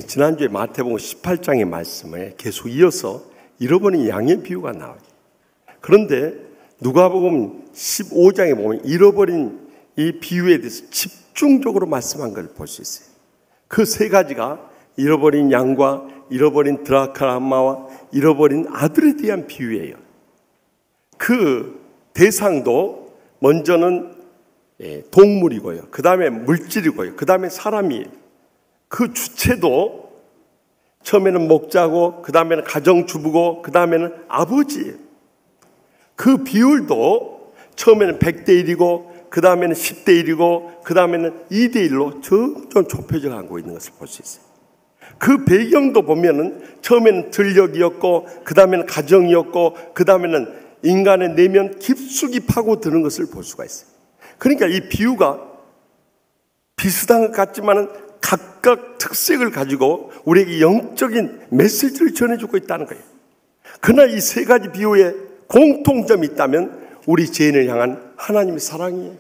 지난주에 마태복음 18장의 말씀에 계속 이어서 잃어버린 양의 비유가 나와요. 그런데 누가복음 15장에 보면 잃어버린 이 비유에 대해서 집중적으로 말씀한 걸 볼 수 있어요. 그 세 가지가 잃어버린 양과 잃어버린 드라크마와 잃어버린 아들에 대한 비유예요. 그 대상도 먼저는 동물이고요. 그 다음에 물질이고요. 그 다음에 사람이에요. 그 주체도 처음에는 목자고 그 다음에는 가정주부고 그 다음에는 아버지예요. 그 비율도 처음에는 100대 1이고 그 다음에는 10대 1이고 그 다음에는 2대 1로 점점 좁혀져 가고 있는 것을 볼 수 있어요. 그 배경도 보면은 처음에는 들녘이었고 그 다음에는 가정이었고 그 다음에는 인간의 내면 깊숙이 파고드는 것을 볼 수가 있어요. 그러니까 이 비유가 비슷한 것 같지만은 각각 특색을 가지고 우리에게 영적인 메시지를 전해주고 있다는 거예요. 그러나 이 세 가지 비유에 공통점이 있다면 우리 죄인을 향한 하나님의 사랑이에요.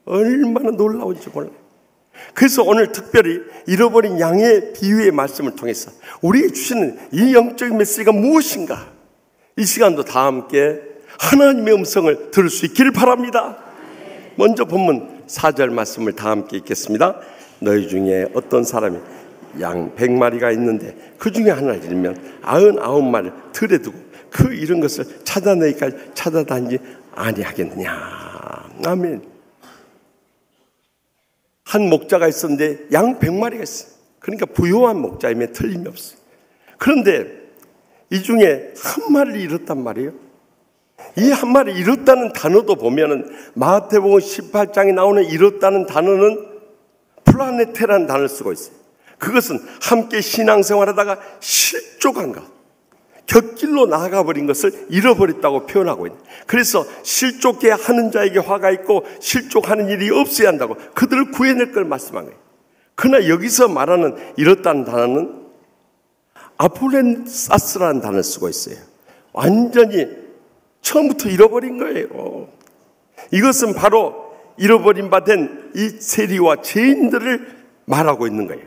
얼마나 놀라운지 몰라요. 그래서 오늘 특별히 잃어버린 양의 비유의 말씀을 통해서 우리에게 주시는 이 영적인 메시지가 무엇인가, 이 시간도 다 함께 하나님의 음성을 들을 수 있기를 바랍니다. 먼저 본문 4절 말씀을 다 함께 읽겠습니다. 너희 중에 어떤 사람이 양 100마리가 있는데 그 중에 하나를 잃으면 99마리를 들에 두고 그 잃은 것을 찾아내기까지 찾아다니지 아니하겠느냐. 아멘. 한 목자가 있었는데 양 100마리가 있어요. 그러니까 부유한 목자임에 틀림이 없어요. 그런데 이 중에 한 마리를 잃었단 말이에요. 이 한 마리 잃었다는 단어도 보면은 마태복음 18장에 나오는 잃었다는 단어는 플라네테라는 단어를 쓰고 있어요. 그것은 함께 신앙생활하다가 실족한 것, 곁길로 나아가 버린 것을 잃어버렸다고 표현하고 있는. 그래서 실족해 하는 자에게 화가 있고 실족하는 일이 없어야 한다고 그들을 구해낼 걸 말씀한 거예요. 그러나 여기서 말하는 잃었다는 단어는 아폴렌사스라는 단어를 쓰고 있어요. 완전히 처음부터 잃어버린 거예요. 이것은 바로 잃어버린 바 된 이 세리와 죄인들을 말하고 있는 거예요.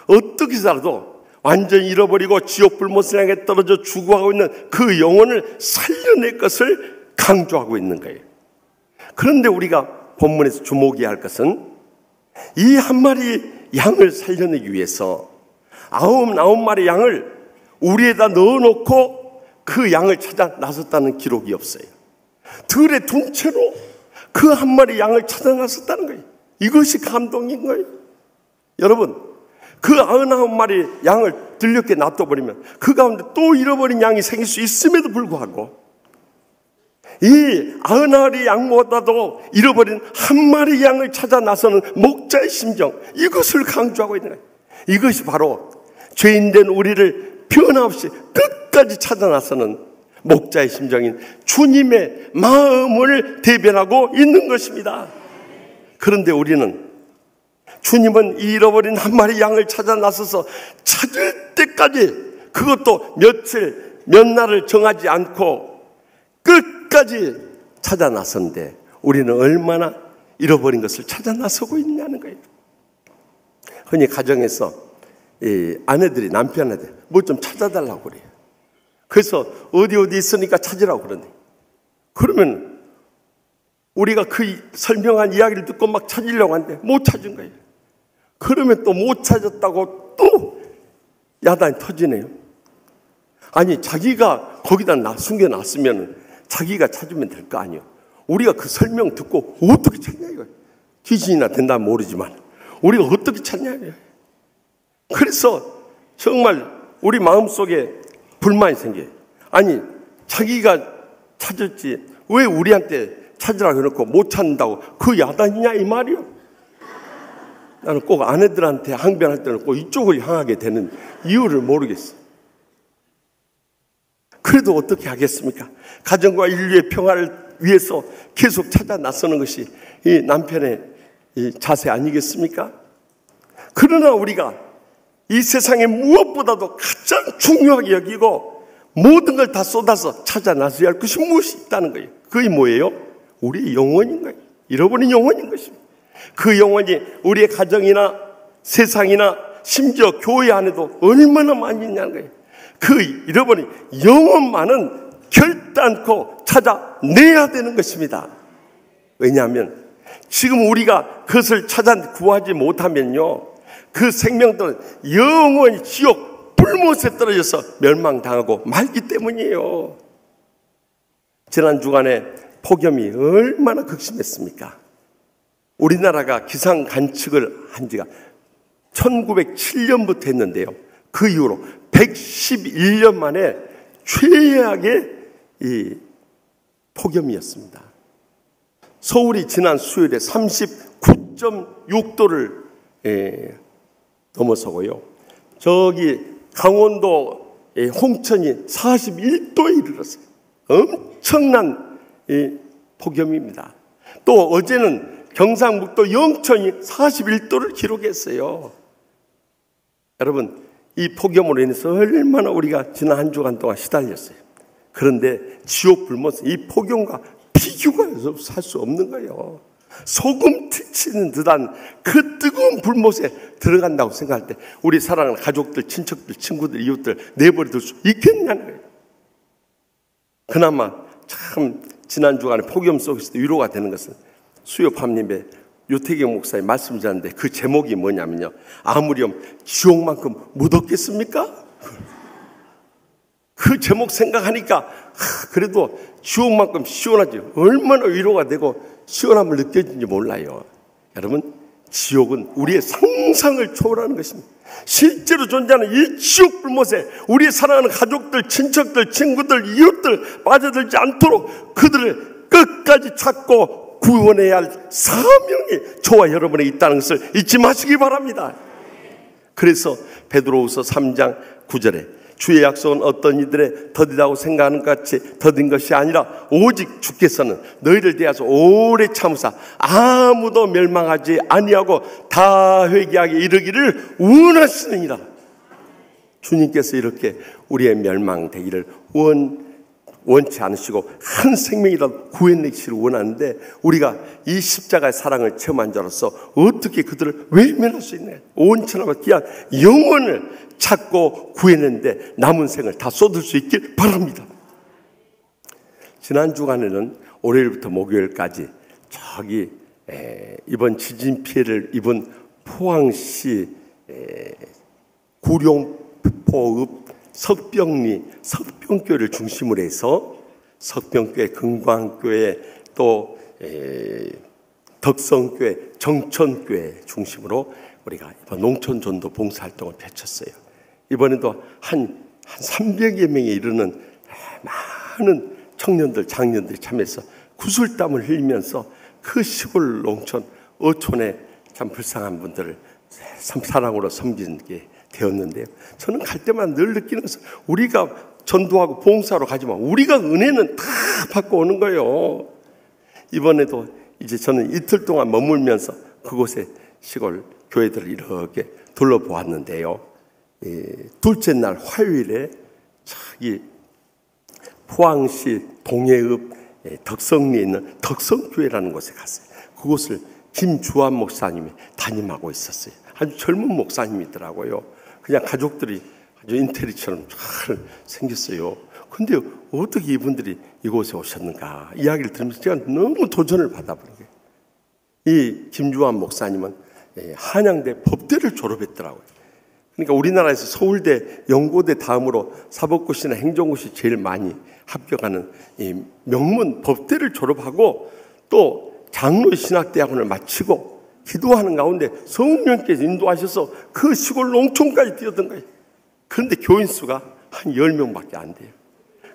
어떻게 살아도 완전히 잃어버리고 지옥 불못을 향해 떨어져 죽어가고 있는 그 영혼을 살려낼 것을 강조하고 있는 거예요. 그런데 우리가 본문에서 주목해야 할 것은 이 한 마리 양을 살려내기 위해서 99마리 양을 우리에다 넣어놓고 그 양을 찾아 나섰다는 기록이 없어요. 들에 둔 채로 그 한 마리 양을 찾아 나섰다는 거예요. 이것이 감동인 거예요. 여러분, 그 99마리 양을 들녘에 놔둬버리면 그 가운데 또 잃어버린 양이 생길 수 있음에도 불구하고 이 99마리 양보다도 잃어버린 한 마리 양을 찾아 나서는 목자의 심정, 이것을 강조하고 있는 거예요. 이것이 바로 죄인된 우리를 변함없이 끝까지 찾아 나서는 목자의 심정인 주님의 마음을 대변하고 있는 것입니다. 그런데 우리는 주님은 잃어버린 한 마리 양을 찾아 나서서 찾을 때까지, 그것도 며칠, 몇 날을 정하지 않고 끝까지 찾아 나섰는데 우리는 얼마나 잃어버린 것을 찾아 나서고 있냐는 거예요. 흔히 가정에서 이 아내들이 남편한테 뭐 좀 찾아달라고 그래요. 그래서 어디 있으니까 찾으라고 그러네. 그러면 우리가 그 설명한 이야기를 듣고 막 찾으려고 하는데 못 찾은 거예요. 그러면 또 못 찾았다고 또 야단이 터지네요. 아니, 자기가 거기다 숨겨놨으면 자기가 찾으면 될 거 아니에요. 우리가 그 설명 듣고 어떻게 찾냐 이거예요. 귀신이나 된다면 모르지만 우리가 어떻게 찾냐 이거예요. 그래서 정말 우리 마음속에 불만이 생겨요. 아니, 자기가 찾았지 왜 우리한테 찾으라고 해놓고 못 찾는다고 그 야단이냐 이 말이요. 나는 꼭 아내들한테 항변할 때는 꼭 이쪽을 향하게 되는 이유를 모르겠어. 그래도 어떻게 하겠습니까? 가정과 인류의 평화를 위해서 계속 찾아 나서는 것이 이 남편의 이 자세 아니겠습니까? 그러나 우리가 이 세상에 무엇보다도 가장 중요하게 여기고 모든 걸 다 쏟아서 찾아 나서야 할 것이 무엇이 있다는 거예요. 그게 뭐예요? 우리의 영혼인 거예요. 잃어버린 영혼인 것입니다. 그 영혼이 우리의 가정이나 세상이나 심지어 교회 안에도 얼마나 많이 있냐는 거예요. 그 잃어버린 영혼만은 결단코 찾아내야 되는 것입니다. 왜냐하면 지금 우리가 그것을 찾아 구하지 못하면요, 그 생명들은 영원히 지옥 불못에 떨어져서 멸망당하고 말기 때문이에요. 지난 주간에 폭염이 얼마나 극심했습니까? 우리나라가 기상 관측을 한 지가 1907년부터 했는데요. 그 이후로 111년 만에 최악의 이 폭염이었습니다. 서울이 지난 수요일에 39.6도를 넘어서고요. 저기 강원도 홍천이 41도에 이르렀어요. 엄청난 폭염입니다. 또 어제는 경상북도 영천이 41도를 기록했어요. 여러분, 이 폭염으로 인해서 얼마나 우리가 지난 한 주간 동안 시달렸어요. 그런데 지옥 불못은 이 폭염과 비교가 살 수 없는 거예요. 소금 트치는 듯한 그 뜨거운 불못에 들어간다고 생각할 때 우리 사랑하는 가족들, 친척들, 친구들, 이웃들 내버려둘 수 있겠냐는 거예요. 그나마 참 지난 주간에 폭염 속에서도 위로가 되는 것은 수요 밤님의 유태경 목사님 말씀 드렸는데 그 제목이 뭐냐면요, 아무렴 지옥만큼 무덥겠습니까? 그 제목 생각하니까 그래도 지옥만큼 시원하지, 얼마나 위로가 되고 시원함을 느껴지는지 몰라요. 여러분, 지옥은 우리의 상상을 초월하는 것입니다. 실제로 존재하는 이 지옥 불못에 우리의 사랑하는 가족들, 친척들, 친구들, 이웃들 빠져들지 않도록 그들을 끝까지 찾고 구원해야 할 사명이 저와 여러분에 있다는 것을 잊지 마시기 바랍니다. 그래서 베드로후서 3장 9절에 주의 약속은 어떤 이들의 더디다고 생각하는 것 같이 더딘 것이 아니라 오직 주께서는 너희를 대하여 오래 참으사 아무도 멸망하지 아니하고 다 회개하게 이르기를 원하시느니라. 주님께서 이렇게 우리의 멸망되기를 원치 않으시고 한 생명이라도 구해내기를 원하는데 우리가 이 십자가의 사랑을 체험한 자로서 어떻게 그들을 외면할 수 있나요? 온천하고 귀한 영혼을 찾고 구해내는데 남은 생을 다 쏟을 수 있길 바랍니다. 지난 주간에는 월요일부터 목요일까지 저기 이번 지진 피해를 입은 포항시 구룡포읍 석병리 석병교회를 중심으로 해서 석병교회, 금광교회, 또 덕성교회, 정천교회 중심으로 우리가 이번 농촌전도 봉사활동을 펼쳤어요. 이번에도 한 300여 명에 이르는 많은 청년들, 장년들이 참여해서 구슬땀을 흘리면서 그 시골 농촌 어촌에 참 불쌍한 분들을 사랑으로 섬기게 되었는데요. 저는 갈 때마다 늘 느끼는 것은 우리가 전도하고 봉사로 가지만 우리가 은혜는 다 받고 오는 거예요. 이번에도 이제 저는 이틀 동안 머물면서 그곳에 시골 교회들을 이렇게 둘러보았는데요. 둘째 날 화요일에 저기 포항시 동해읍 덕성리에 있는 덕성교회라는 곳에 갔어요. 그곳을 김주환 목사님이 담임하고 있었어요. 아주 젊은 목사님이더라고요. 그냥 가족들이 아주 인테리처럼 잘 생겼어요. 근데 어떻게 이분들이 이곳에 오셨는가 이야기를 들으면서 제가 너무 도전을 받아버린 거예요. 이 김주환 목사님은 한양대 법대를 졸업했더라고요. 그러니까 우리나라에서 서울대, 연고대 다음으로 사법고시나 행정고시 제일 많이 합격하는 이 명문 법대를 졸업하고 또 장로의 신학대학원을 마치고 기도하는 가운데 성령께서 인도하셔서 그 시골 농촌까지 뛰었던 거예요. 그런데 교인 수가 한 10명밖에 안 돼요.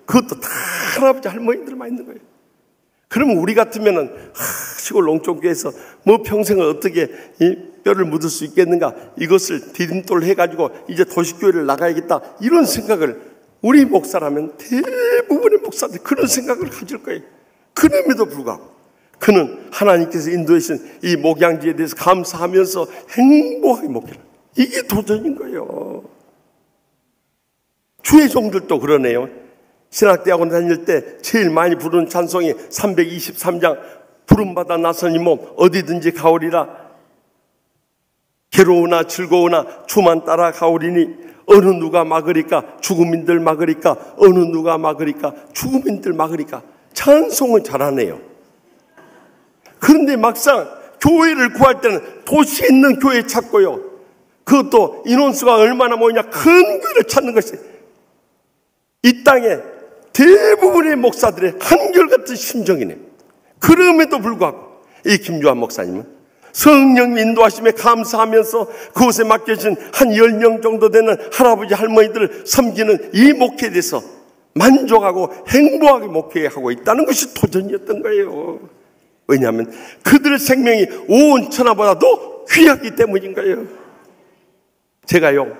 그것도 다 할아버지 할머니들만 있는 거예요. 그러면 우리 같으면은 시골 농촌교회에서 뭐 평생을 어떻게 이 뼈를 묻을 수 있겠는가, 이것을 디딤돌 해가지고 이제 도시교회를 나가야겠다, 이런 생각을 우리 목사라면 대부분의 목사들이 그런 생각을 가질 거예요. 그럼에도 불구하고 그는 하나님께서 인도하신 이 목양지에 대해서 감사하면서 행복하게 목회를, 이게 도전인 거예요. 주의 종들도 그러네요. 신학대학원 다닐 때 제일 많이 부르는 찬송이 323장 부름받아 나선 이 몸 어디든지 가오리라. 괴로우나 즐거우나 주만 따라 가오리니 어느 누가 막으리까. 죽음인들 막으리까. 어느 누가 막으리까. 죽음인들 막으리까. 찬송은 잘하네요. 그런데 막상 교회를 구할 때는 도시에 있는 교회 찾고요, 그것도 인원수가 얼마나 모이냐 큰 교회를 찾는 것이 이 땅에 대부분의 목사들의 한결같은 심정이네요. 그럼에도 불구하고 이 김주환 목사님은 성령 인도하심에 감사하면서 그곳에 맡겨진 한 10명 정도 되는 할아버지 할머니들을 섬기는 이 목회에 대해서 만족하고 행복하게 목회하고 있다는 것이 도전이었던 거예요. 왜냐하면 그들의 생명이 온 천하보다도 귀하기 때문인 거예요. 제가요,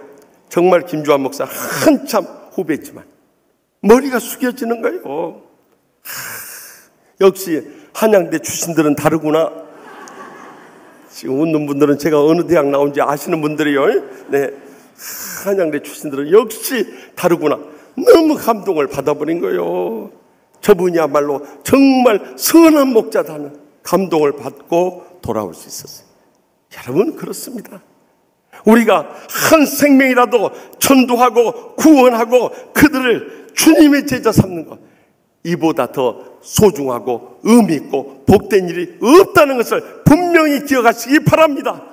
정말 김주환 목사 한참 후배지만 머리가 숙여지는 거예요. 역시 한양대 출신들은 다르구나. 지금 웃는 분들은 제가 어느 대학 나온지 아시는 분들이요. 네, 한양대 출신들은 역시 다르구나. 너무 감동을 받아버린 거예요. 저분이야말로 정말 선한 목자다는 감동을 받고 돌아올 수 있었어요. 여러분, 그렇습니다. 우리가 한 생명이라도 전도하고 구원하고 그들을 주님의 제자 삼는 것, 이보다 더 소중하고 의미 있고 복된 일이 없다는 것을 분명히 기억하시기 바랍니다.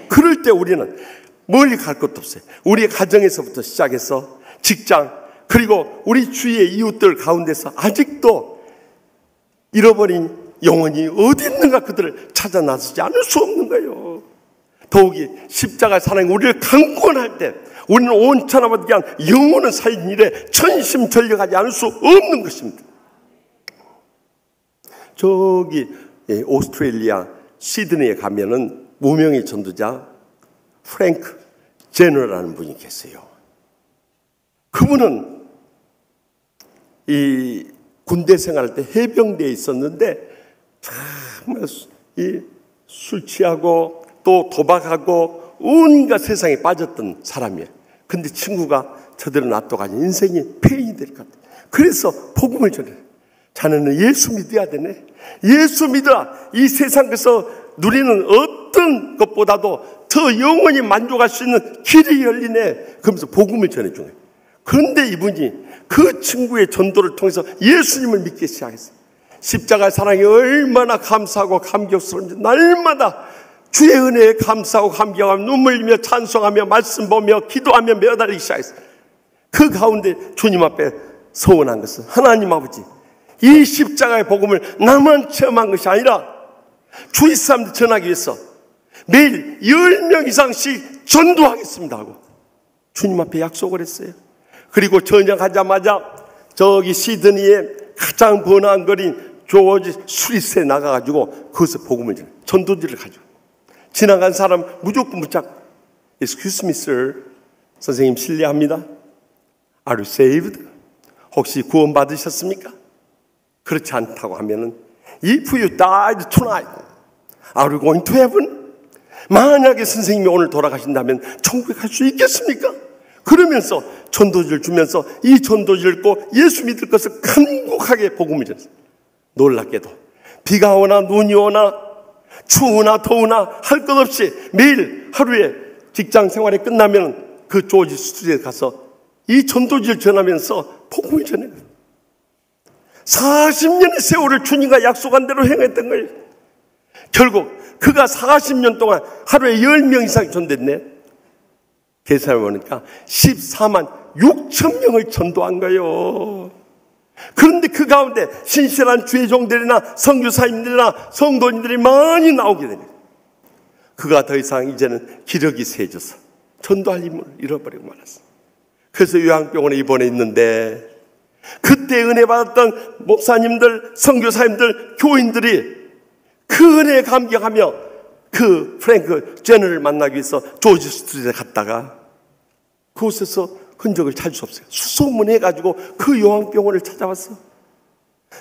그럴 때 우리는 멀리 갈 것도 없어요. 우리 가정에서부터 시작해서 직장, 그리고 우리 주위의 이웃들 가운데서 아직도 잃어버린 영혼이 어디 있는가 그들을 찾아 나서지 않을 수 없는 거예요. 더욱이 십자가 사랑이 우리를 강권할 때 우리는 온 천하보다 귀한 영혼을 살린 일에 전심전력하지 않을 수 없는 것입니다. 저기 오스트레일리아 시드니에 가면은 무명의 전도자 프랭크 제너라는 분이 계세요. 그분은 이 군대 생활할 때 해병대에 있었는데 정말 술 취하고 또 도박하고 온갖 세상에 빠졌던 사람이에요. 근데 친구가 저대로 놔둬가지고 인생이 폐인이 될 것 같아요. 그래서 복음을 전해. 자네는 예수 믿어야 되네. 예수 믿어야 이 세상에서 누리는 어떤 것보다도 더 영원히 만족할 수 있는 길이 열리네. 그러면서 복음을 전해준 거예요. 그런데 이분이 그 친구의 전도를 통해서 예수님을 믿기 시작했어요. 십자가의 사랑이 얼마나 감사하고 감격스러운지 날마다 주의 은혜에 감사하고 감격하며 눈물 흘리며 찬송하며 말씀 보며 기도하며 매달리기 시작했어요. 그 가운데 주님 앞에 서원한 것은 하나님 아버지, 이 십자가의 복음을 나만 체험한 것이 아니라 주위 사람들 전하기 위해서 매일 10명 이상씩 전도하겠습니다 하고 주님 앞에 약속을 했어요. 그리고 전역하자마자 저기 시드니에 가장 번화한 거리인 조지 스트리트에 나가가지고 거기서 복음을 전해 전도지를 가지고 지나간 사람 무조건 붙잡고 Excuse me, sir. 선생님 실례합니다. Are you saved? 혹시 구원 받으셨습니까? 그렇지 않다고 하면은 If you died tonight, are you going to heaven? 만약에 선생님이 오늘 돌아가신다면 천국에 갈 수 있겠습니까? 그러면서 전도지를 주면서 이 전도지를 읽고 예수 믿을 것을 간곡하게 복음을 전했어요. 놀랍게도 비가 오나 눈이 오나 추우나 더우나 할 것 없이 매일 하루에 직장 생활이 끝나면 그 조지 스튜디오에 가서 이 전도지를 전하면서 복음을 전해요. 40년의 세월을 주님과 약속한 대로 행했던 거예요. 결국 그가 40년 동안 하루에 10명 이상 전도했네. 계산해 보니까 14만 6천 명을 전도한 거예요. 그런데 그 가운데 신실한 주의 종들이나 선교사님들이나 성도님들이 많이 나오게 됩니다. 그가 더 이상 이제는 기력이 세져서 전도할 힘을 잃어버리고 말았어요. 그래서 요양병원에 입원해 있는데 그때 은혜 받았던 목사님들, 선교사님들, 교인들이 그 은혜에 감격하며 그 프랭크 제너를 만나기 위해서 조지 스트리트에 갔다가 그곳에서 흔적을 찾을 수 없어요. 수소문해가지고 그 요양병원을 찾아왔어.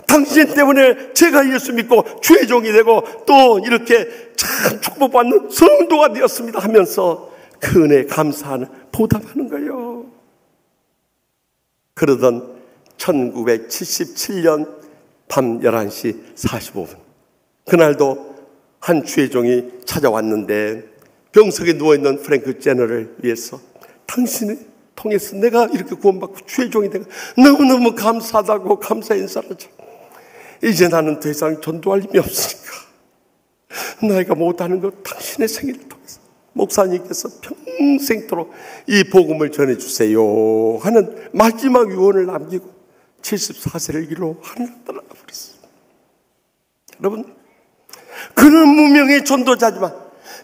당신 때문에 제가 예수 믿고 주의 종이 되고 또 이렇게 참 축복받는 성도가 되었습니다 하면서 그 은혜에 감사하는 보답하는 거예요. 그러던 1977년 밤 11시 45분 그날도 한 주의 종이 찾아왔는데 병석에 누워있는 프랭크 제너를 위해서 당신을 통해서 내가 이렇게 구원받고 주의 종이 되고 너무너무 감사하다고 감사 인사를 하죠. 이제 나는 더 이상 전도할 힘이 없으니까 나이가 못하는 것 당신의 생일을 통해서 목사님께서 평생토록 이 복음을 전해주세요 하는 마지막 유언을 남기고 74세를 기로 하늘을 떠나가 버렸어요. 여러분, 그는 무명의 전도자지만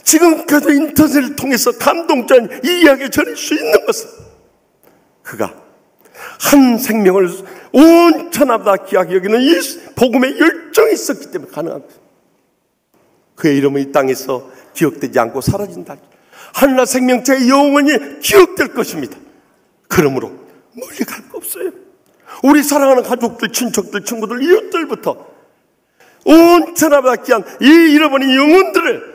지금까지 인터넷을 통해서 감동적인 이 이야기를 전할 수 있는 것은 그가 한 생명을 온 천하보다 귀하게 여기는 이 복음의 열정이 있었기 때문에 가능한 것입니다. 그의 이름은 이 땅에서 기억되지 않고 사라진다. 하늘나 생명체의 영원히 기억될 것입니다. 그러므로 멀리 갈 거 없어요. 우리 사랑하는 가족들, 친척들, 친구들, 이웃들부터 온 천하보다 귀한 이 잃어버린 영혼들을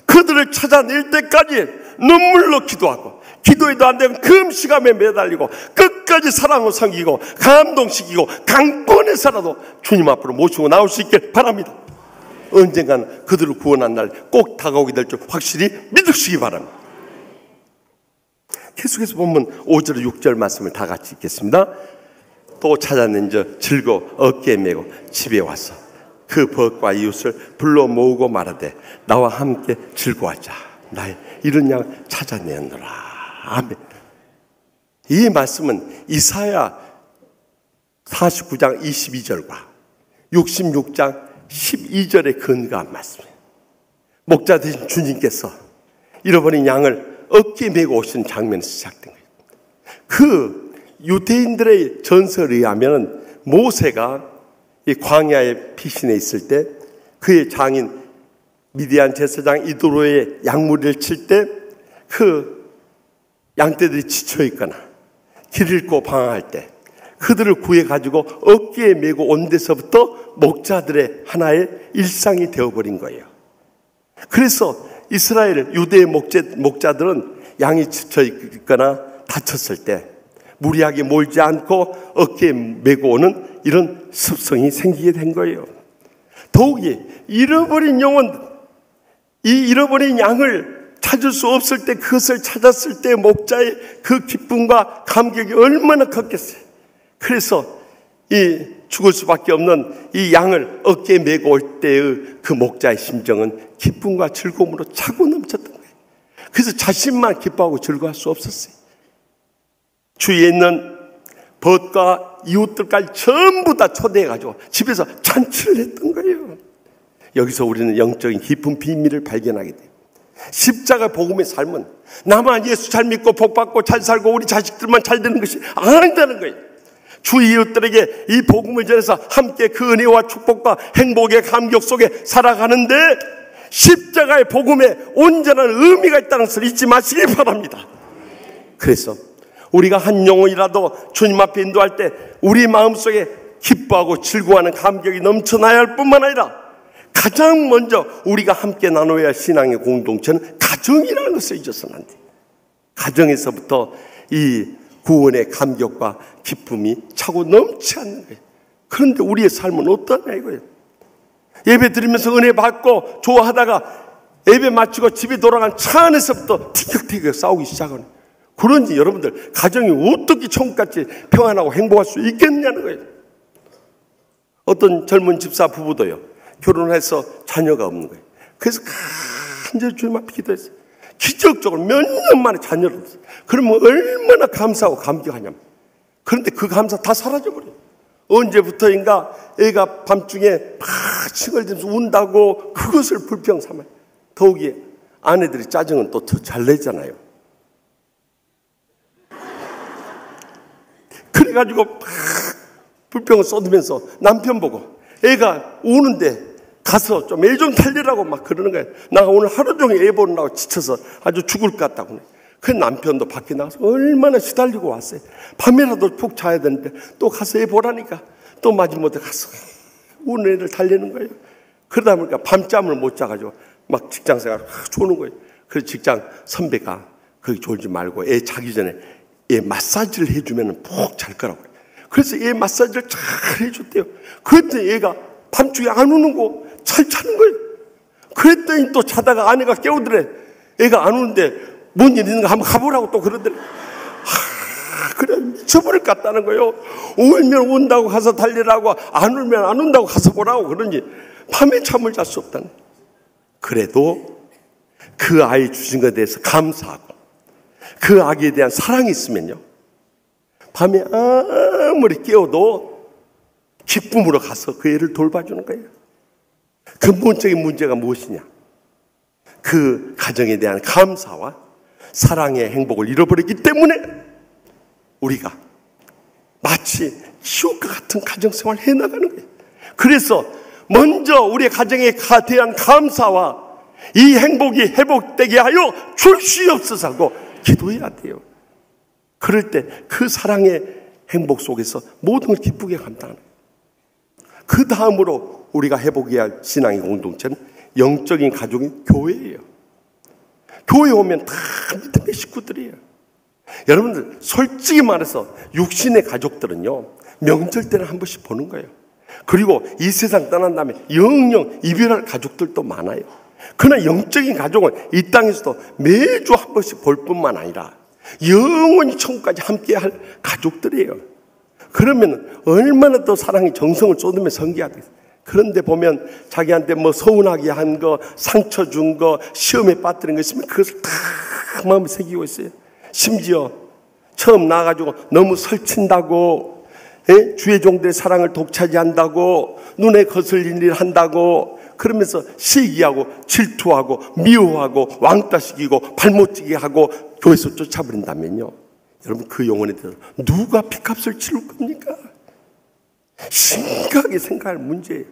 그들을 찾아낼 때까지 눈물로 기도하고 기도해도 안 되면 금시감에 매달리고 끝까지 사랑으로 섬기고 감동시키고 강권해서라도 주님 앞으로 모시고 나올 수 있길 바랍니다. 언젠가는 그들을 구원한 날 꼭 다가오게 될 줄 확실히 믿으시기 바랍니다. 계속해서 보면 5절 6절 말씀을 다 같이 읽겠습니다. 또 찾아낸 저 즐거워 어깨에 메고 집에 와서 그 벗과 이웃을 불러 모으고 말하되 나와 함께 즐거워하자. 나의 이런 양 찾아내었노라. 아멘. 이 말씀은 이사야 49장 22절과 66장 12절에 근거한 말씀이에요. 목자 되신 주님께서 잃어버린 양을 어깨에 메고 오신 장면에서 시작된 거예요. 그 유대인들의 전설에 의하면 모세가 이 광야에 피신해 있을 때 그의 장인 미디안 제사장 이도로의 양무리를 칠 때 그 양떼들이 지쳐 있거나 길 잃고 방황할 때 그들을 구해 가지고 어깨에 메고 온 데서부터 목자들의 하나의 일상이 되어버린 거예요. 그래서 이스라엘 유대의 목자들은 양이 지쳐 있거나 다쳤을 때 무리하게 몰지 않고 어깨에 메고 오는 이런 습성이 생기게 된 거예요. 더욱이 잃어버린 영혼, 이 잃어버린 양을 찾을 수 없을 때 그것을 찾았을 때 목자의 그 기쁨과 감격이 얼마나 컸겠어요. 그래서 이 죽을 수밖에 없는 이 양을 어깨에 메고 올 때의 그 목자의 심정은 기쁨과 즐거움으로 차고 넘쳤던 거예요. 그래서 자신만 기뻐하고 즐거워할 수 없었어요. 주위에 있는 벗과 이웃들까지 전부 다 초대해가지고 집에서 잔치를 했던 거예요. 여기서 우리는 영적인 깊은 비밀을 발견하게 돼요. 십자가 복음의 삶은 나만 예수 잘 믿고 복받고 잘 살고 우리 자식들만 잘 되는 것이 아니다는 거예요. 주 이웃들에게 이 복음을 전해서 함께 그 은혜와 축복과 행복의 감격 속에 살아가는데 십자가의 복음에 온전한 의미가 있다는 것을 잊지 마시기 바랍니다. 그래서 우리가 한 영혼이라도 주님 앞에 인도할 때 우리 마음속에 기뻐하고 즐거워하는 감격이 넘쳐나야 할 뿐만 아니라 가장 먼저 우리가 함께 나눠야 할 신앙의 공동체는 가정이라는 것을 잊어서는 안 돼요. 가정에서부터 이 구원의 감격과 기쁨이 차고 넘치 않는 거예요. 그런데 우리의 삶은 어떠냐 이거예요. 예배 드리면서 은혜 받고 좋아하다가 예배 마치고 집에 돌아간 차 안에서부터 티격태격 싸우기 시작하는, 그런지 여러분들 가정이 어떻게 천국같이 평안하고 행복할 수 있겠냐는 거예요. 어떤 젊은 집사 부부도요, 결혼해서 자녀가 없는 거예요. 그래서 간절히 주님 앞에 기도했어요. 기적적으로 몇 년 만에 자녀를 얻었어요. 그러면 얼마나 감사하고 감격하냐면, 그런데 그 감사 다 사라져버려요. 언제부터인가 애가 밤중에 막 칭얼대면서 운다고 그것을 불평 삼아요. 더욱이 아내들이 짜증은 또 더 잘 내잖아요. 그래가지고 막 불평을 쏟으면서 남편 보고 애가 우는데 가서 좀 애 좀 달래라고 막 그러는 거예요. 나 오늘 하루 종일 애 보느라고 지쳐서 아주 죽을 것 같다고. 그 남편도 밖에 나가서 얼마나 시달리고 왔어요. 밤에라도 푹 자야 되는데 또 가서 애 보라니까 또 마지못해 가서 우는 애를 달래는 거예요. 그러다 보니까 밤잠을 못 자가지고 막 직장생활 조는 거예요. 그래서 직장 선배가 거기 졸지 말고 애 자기 전에 애 마사지를 해주면 푹 잘 거라고. 그래서 애 마사지를 잘 해줬대요. 그랬더니 애가 밤중에 안 우는 거 잘 자는 거예요. 그랬더니 또 자다가 아내가 깨우더래. 애가 안 우는데 뭔 일 있는가 한번 가보라고 또 그러더래. 그래 미쳐버릴 것 같다는 거예요. 울면 운다고 가서 달리라고, 안 울면 안 운다고 가서 보라고 그러니 밤에 잠을 잘 수 없다는 거예요. 그래도 그 아이 주신 것에 대해서 감사하고 그 아기에 대한 사랑이 있으면요, 밤에 아무리 깨워도 기쁨으로 가서 그 애를 돌봐주는 거예요. 근본적인 문제가 무엇이냐? 그 가정에 대한 감사와 사랑의 행복을 잃어버렸기 때문에 우리가 마치 지옥과 같은 가정생활을 해나가는 거예요. 그래서 먼저 우리의 가정에 대한 감사와 이 행복이 회복되게 하여 주시옵소서 하고 기도해야 돼요. 그럴 때 그 사랑의 행복 속에서 모든 걸 기쁘게 감당하는 거예요. 그 다음으로 우리가 회복해야 할 신앙의 공동체는 영적인 가족인 교회예요. 교회 오면 다 믿음의 식구들이에요. 여러분들 솔직히 말해서 육신의 가족들은요, 명절 때는 한 번씩 보는 거예요. 그리고 이 세상 떠난 다음에 영영 이별할 가족들도 많아요. 그러나 영적인 가족은 이 땅에서도 매주 한 번씩 볼 뿐만 아니라 영원히 천국까지 함께 할 가족들이에요. 그러면 얼마나 더 사랑이 정성을 쏟으며 섬겨야겠어요. 그런데 보면 자기한테 뭐 서운하게 한 거, 상처 준 거, 시험에 빠뜨린 거 있으면 그것을 다 마음에 새기고 있어요. 심지어 처음 나와가지고 너무 설친다고, 주의 종들의 사랑을 독차지한다고, 눈에 거슬린 일 한다고, 그러면서 시기하고 질투하고 미워하고 왕따시키고 발못지게 하고 교회에서 쫓아버린다면요, 여러분 그 영혼에 대해서 누가 피값을 치를 겁니까? 심각하게 생각할 문제예요.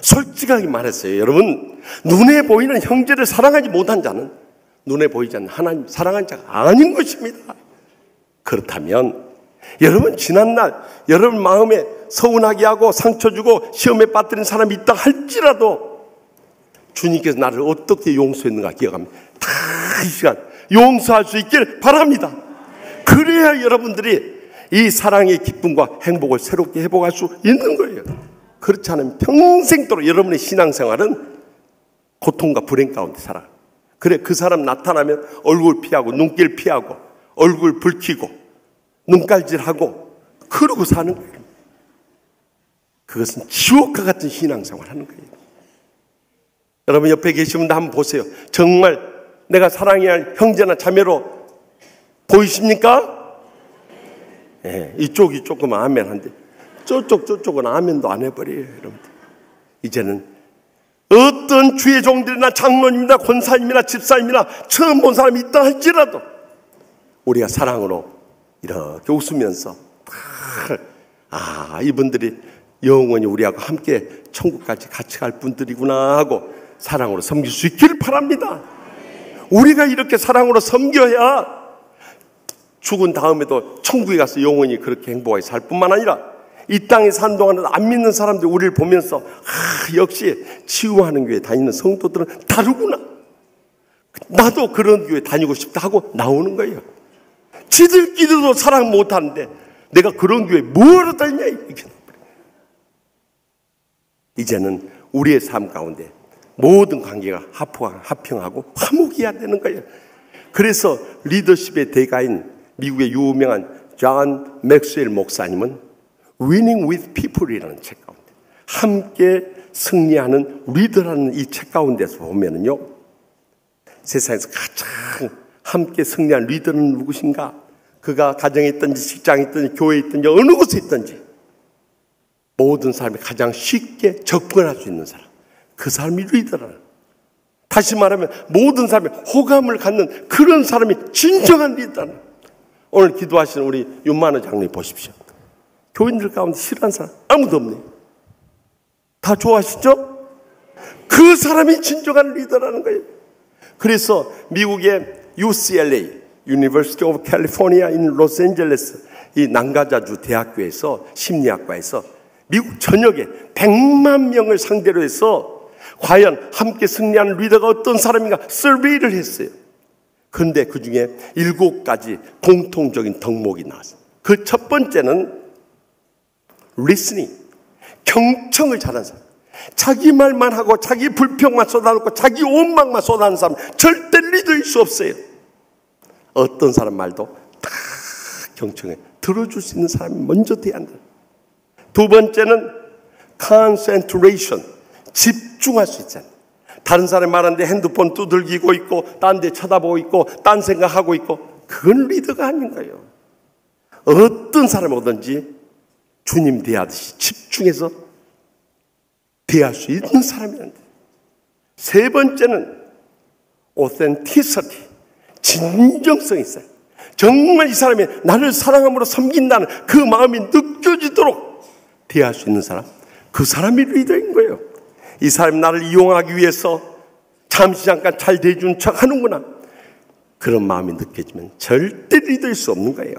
솔직하게 말했어요. 여러분, 눈에 보이는 형제를 사랑하지 못한 자는 눈에 보이지 않는 하나님 사랑한 자가 아닌 것입니다. 그렇다면 여러분 지난날 여러분 마음에 서운하게 하고 상처 주고 시험에 빠뜨린 사람이 있다 할지라도 주님께서 나를 어떻게 용서했는가 기억하면 다 이 시간 용서할 수 있길 바랍니다. 그래야 여러분들이 이 사랑의 기쁨과 행복을 새롭게 회복할 수 있는 거예요. 그렇지 않으면 평생도록 여러분의 신앙생활은 고통과 불행 가운데 살아요. 그래 그 사람 나타나면 얼굴 피하고 눈길 피하고 얼굴 붉히고 눈깔질하고 그러고 사는 거예요. 그것은 지옥과 같은 신앙생활을 하는 거예요. 여러분 옆에 계신 분들 한번 보세요. 정말 내가 사랑해야 할 형제나 자매로 보이십니까? 예, 이쪽이 조금 아멘 한데 저쪽은 아멘도 안 해버려요. 여러분들 이제는 어떤 주의 종들이나 장로님이나 권사님이나 집사님이나 처음 본 사람이 있다 할지라도 우리가 사랑으로 이렇게 웃으면서 이분들이 영원히 우리하고 함께 천국까지 같이 갈 분들이구나 하고 사랑으로 섬길 수 있기를 바랍니다. 우리가 이렇게 사랑으로 섬겨야 죽은 다음에도 천국에 가서 영원히 그렇게 행복하게 살 뿐만 아니라 이 땅에 사는 동안은 안 믿는 사람들이 우리를 보면서 역시 치유하는 교회 다니는 성도들은 다르구나, 나도 그런 교회 다니고 싶다 하고 나오는 거예요. 지들끼리도 사랑 못하는데 내가 그런 교회 뭐하러 다니냐 이렇게. 이제는 우리의 삶 가운데 모든 관계가 화평하고 화목해야 되는 거예요. 그래서 리더십의 대가인 미국의 유명한 존 맥스웰 목사님은 Winning with People이라는 책 가운데 함께 승리하는 리더라는 이 책 가운데서 보면은요, 세상에서 가장 함께 승리한 리더는 누구신가? 그가 가정에 있든지 직장에 있든지 교회에 있든지 어느 곳에 있든지 모든 사람이 가장 쉽게 접근할 수 있는 사람, 그 사람이 리더라는, 다시 말하면 모든 사람이 호감을 갖는 그런 사람이 진정한 리더라는. 오늘 기도하시는 우리 윤만호 장로님 보십시오. 교인들 가운데 싫어하는 사람 아무도 없네요. 다 좋아하시죠? 그 사람이 진정한 리더라는 거예요. 그래서 미국의 UCLA, University of California in Los Angeles, 이 남가자주 대학교에서 심리학과에서 미국 전역에 100만 명을 상대로 해서 과연 함께 승리하는 리더가 어떤 사람인가 서베이를 했어요. 그런데 그 중에 7가지 공통적인 덕목이 나왔어요. 그 첫 번째는 리스닝, 경청을 잘하는 사람, 자기 말만 하고 자기 불평만 쏟아놓고 자기 원망만 쏟아내는 사람 절대 리더일 수 없어요. 어떤 사람 말도 다 경청해 들어줄 수 있는 사람이 먼저 돼야 한다. 두 번째는 concentration, 집중할 수 있잖아요. 다른 사람이 말하는데 핸드폰 두들기고 있고 딴 데 쳐다보고 있고 딴 생각하고 있고, 그건 리더가 아닌 거예요. 어떤 사람이 오든지 주님 대하듯이 집중해서 대할 수 있는 사람이란다. 세 번째는 authenticity, 진정성이 있어요. 정말 이 사람이 나를 사랑함으로 섬긴다는 그 마음이 느껴지도록 대할 수 있는 사람, 그 사람이 리더인 거예요. 이 사람이 나를 이용하기 위해서 잠시 잠깐 잘 대해준 척 하는구나, 그런 마음이 느껴지면 절대 리더일 수 없는 거예요.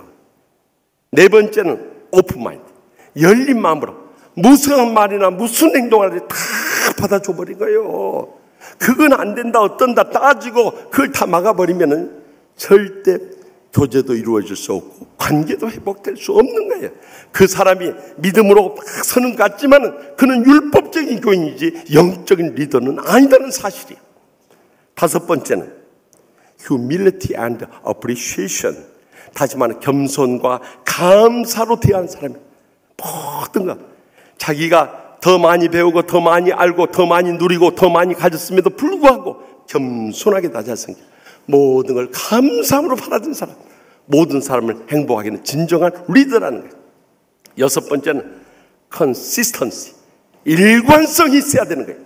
네 번째는 오픈 마인드, 열린 마음으로 무슨 말이나 무슨 행동을 다 받아줘 버린 거예요. 그건 안 된다, 어떤다 따지고 그걸 다 막아버리면은 절대 교제도 이루어질 수 없고 관계도 회복될 수 없는 거예요. 그 사람이 믿음으로 막 서는 것 같지만은 그는 율법적인 교인이지 영적인 리더는 아니다는 사실이에요. 다섯 번째는 humility and appreciation, 다시 말하면 겸손과 감사로 대하는 사람이에요. 모든 것, 자기가 더 많이 배우고 더 많이 알고 더 많이 누리고 더 많이 가졌음에도 불구하고 겸손하게 다 잘생겨 모든 걸 감사함으로 받아들이는 사람, 모든 사람을 행복하게 하는 진정한 리더라는 거예요. 여섯 번째는 consistency, 일관성이 있어야 되는 거예요.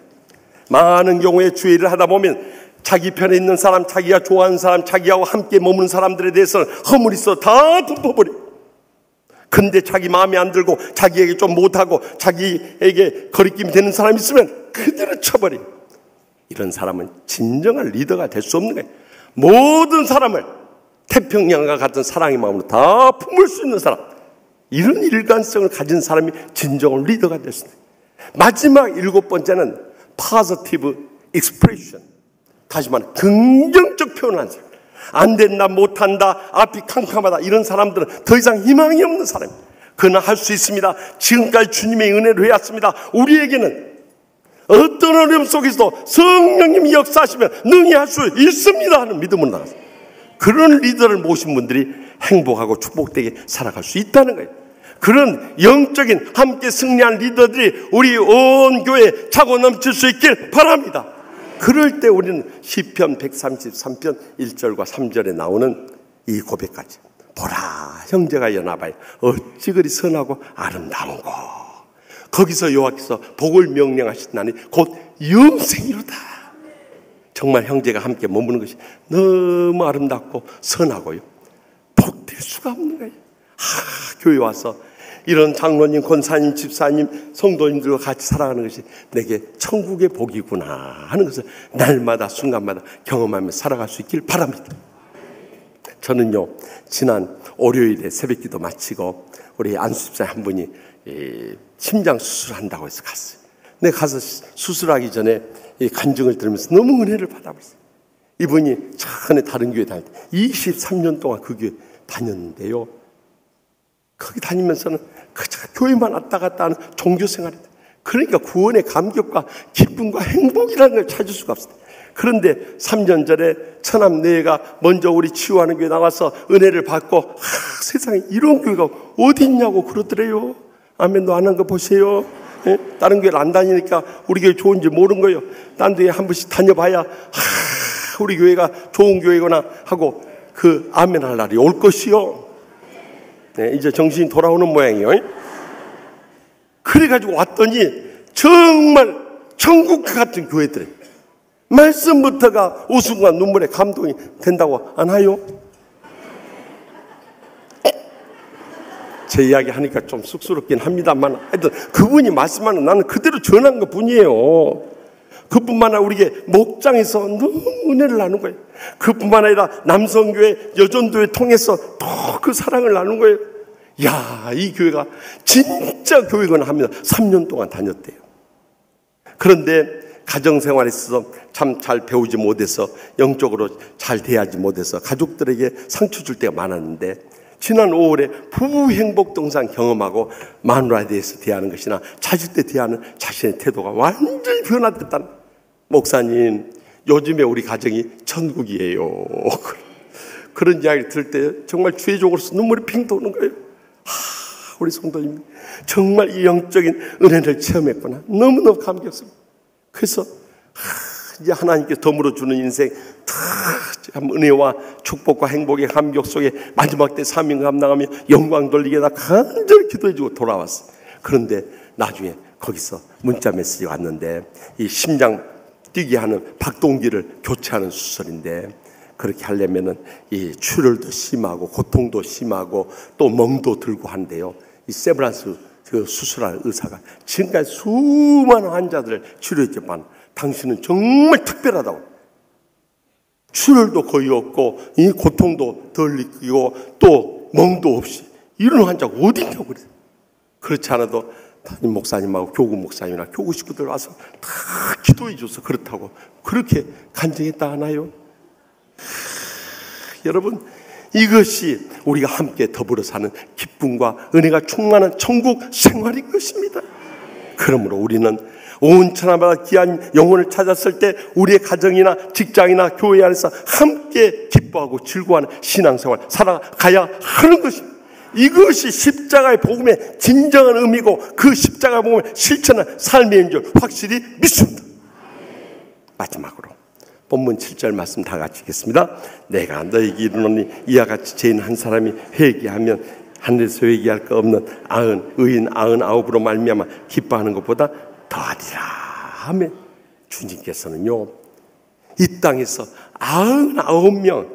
많은 경우에 주의 일을 하다 보면 자기 편에 있는 사람, 자기가 좋아하는 사람, 자기하고 함께 머무는 사람들에 대해서는 허물있어 다 덮어버려요. 근데 자기 마음에 안 들고 자기에게 좀 못하고 자기에게 거리낌이 되는 사람이 있으면 그대로 쳐버려요. 이런 사람은 진정한 리더가 될 수 없는 거예요. 모든 사람을 태평양과 같은 사랑의 마음으로 다 품을 수 있는 사람, 이런 일관성을 가진 사람이 진정한 리더가 될 수 있어요. 마지막 일곱 번째는 positive expression, 다시 말해 긍정적 표현을 하는 사람. 안 된다, 못한다, 앞이 캄캄하다, 이런 사람들은 더 이상 희망이 없는 사람입니다. 그러나 할 수 있습니다. 지금까지 주님의 은혜로 해왔습니다. 우리에게는 어떤 어려움 속에서도 성령님이 역사하시면 능히 할 수 있습니다 하는 믿음으로 나갔어요. 그런 리더를 모신 분들이 행복하고 축복되게 살아갈 수 있다는 거예요. 그런 영적인 함께 승리한 리더들이 우리 온 교회에 차고 넘칠 수 있길 바랍니다. 그럴 때 우리는 시편 133편 1절과 3절에 나오는 이 고백까지, 보라 형제가 연합하여 어찌 그리 선하고 아름다운고, 거기서 여호와께서 복을 명령하시나니 곧 영생이로다. 정말 형제가 함께 머무는 것이 너무 아름답고 선하고요, 복될 수가 없는 거예요. 교회 와서 이런 장로님, 권사님, 집사님, 성도님들과 같이 살아가는 것이 내게 천국의 복이구나 하는 것을 날마다 순간마다 경험하며 살아갈 수 있길 바랍니다. 저는요, 지난 월요일에 새벽기도 마치고 우리 안수 집사님 한 분이 심장 수술한다고 해서 갔어요. 근데 가서 수술하기 전에 이 간증을 들으면서 너무 은혜를 받아봤어요. 이분이 전에 다른 교회 다닐 때 23년 동안 그 교회 다녔는데요, 거기 다니면서는 그저 교회만 왔다 갔다 하는 종교생활이다. 그러니까 구원의 감격과 기쁨과 행복이라는 걸 찾을 수가 없어요. 그런데 3년 전에 처남내가 먼저 우리 치유하는 교회 나와서 은혜를 받고, 세상에 이런 교회가 어디 있냐고 그러더래요. 아멘도 안 한 거 보세요. 예? 다른 교회를 안 다니니까 우리 교회 좋은지 모르는 거예요. 딴 데에 한 번씩 다녀봐야 우리 교회가 좋은 교회구나 하고 그 아멘 할 날이 올 것이요. 네, 이제 정신이 돌아오는 모양이에요. 그래가지고 왔더니 정말 천국 같은 교회들이 말씀부터가 웃음과 눈물에 감동이 된다고 안 하요? 제 이야기 하니까 좀 쑥스럽긴 합니다만, 하여튼 그분이 말씀하는 나는 그대로 전한 것 뿐이에요. 그뿐만 아니라 우리에게 목장에서 너무 은혜를 나눈 거예요. 그뿐만 아니라 남성교회, 여전도회 통해서 또 그 사랑을 나눈 거예요. 야, 이 교회가 진짜 교회구나 하면서 3년 동안 다녔대요. 그런데 가정생활에 있어서 참 잘 배우지 못해서, 영적으로 잘 대하지 못해서 가족들에게 상처 줄 때가 많았는데, 지난 5월에 부부 행복 동상 경험하고 마누라에 대해서 대하는 것이나 자식들 대하는 자신의 태도가 완전히 변화됐다는. 목사님, 요즘에 우리 가정이 천국이에요. 그런 이야기를 들을 때 정말 주의적으로서 눈물이 핑 도는 거예요. 우리 성도님 정말 이 영적인 은혜를 체험했구나. 너무너무 감격스럽습니다. 그래서 이제 하나님께서 덤으로 주는 인생 참 은혜와 축복과 행복의 감격 속에 마지막 때 사명 감당하며 영광 돌리게다 간절히 기도해주고 돌아왔어요. 그런데 나중에 거기서 문자 메시지가 왔는데 이 심장 뛰게 하는 박동기를 교체하는 수술인데 그렇게 하려면은 이 출혈도 심하고 고통도 심하고 또 멍도 들고 한대요. 이 세브란스 그 수술할 의사가 지금까지 수많은 환자들을 치료했지만 당신은 정말 특별하다고. 출혈도 거의 없고 이 고통도 덜 느끼고 또 멍도 없이 이런 환자가 어디 있냐고 그래요. 그렇지 않아도 담임 목사님하고 교구 목사님이나 교구 식구들 와서 다 기도해 줘서 그렇다고 그렇게 간증했다 하나요? 여러분, 이것이 우리가 함께 더불어 사는 기쁨과 은혜가 충만한 천국 생활인 것입니다. 그러므로 우리는 온 천하마다 귀한 영혼을 찾았을 때 우리의 가정이나 직장이나 교회 안에서 함께 기뻐하고 즐거워하는 신앙생활 살아가야 하는 것입니다. 이것이 십자가의 복음의 진정한 의미고 그 십자가의 복음을 실천한 삶인 줄 확실히 믿습니다. 마지막으로 본문 7절 말씀 다 같이 읽겠습니다. 내가 너에게 이르노니 이와 같이 죄인 한 사람이 회개하면 하늘에서 회개할 것 없는 의인 99으로 말미암아 기뻐하는 것보다 더하리라 하면 주님께서는요 이 땅에서 99명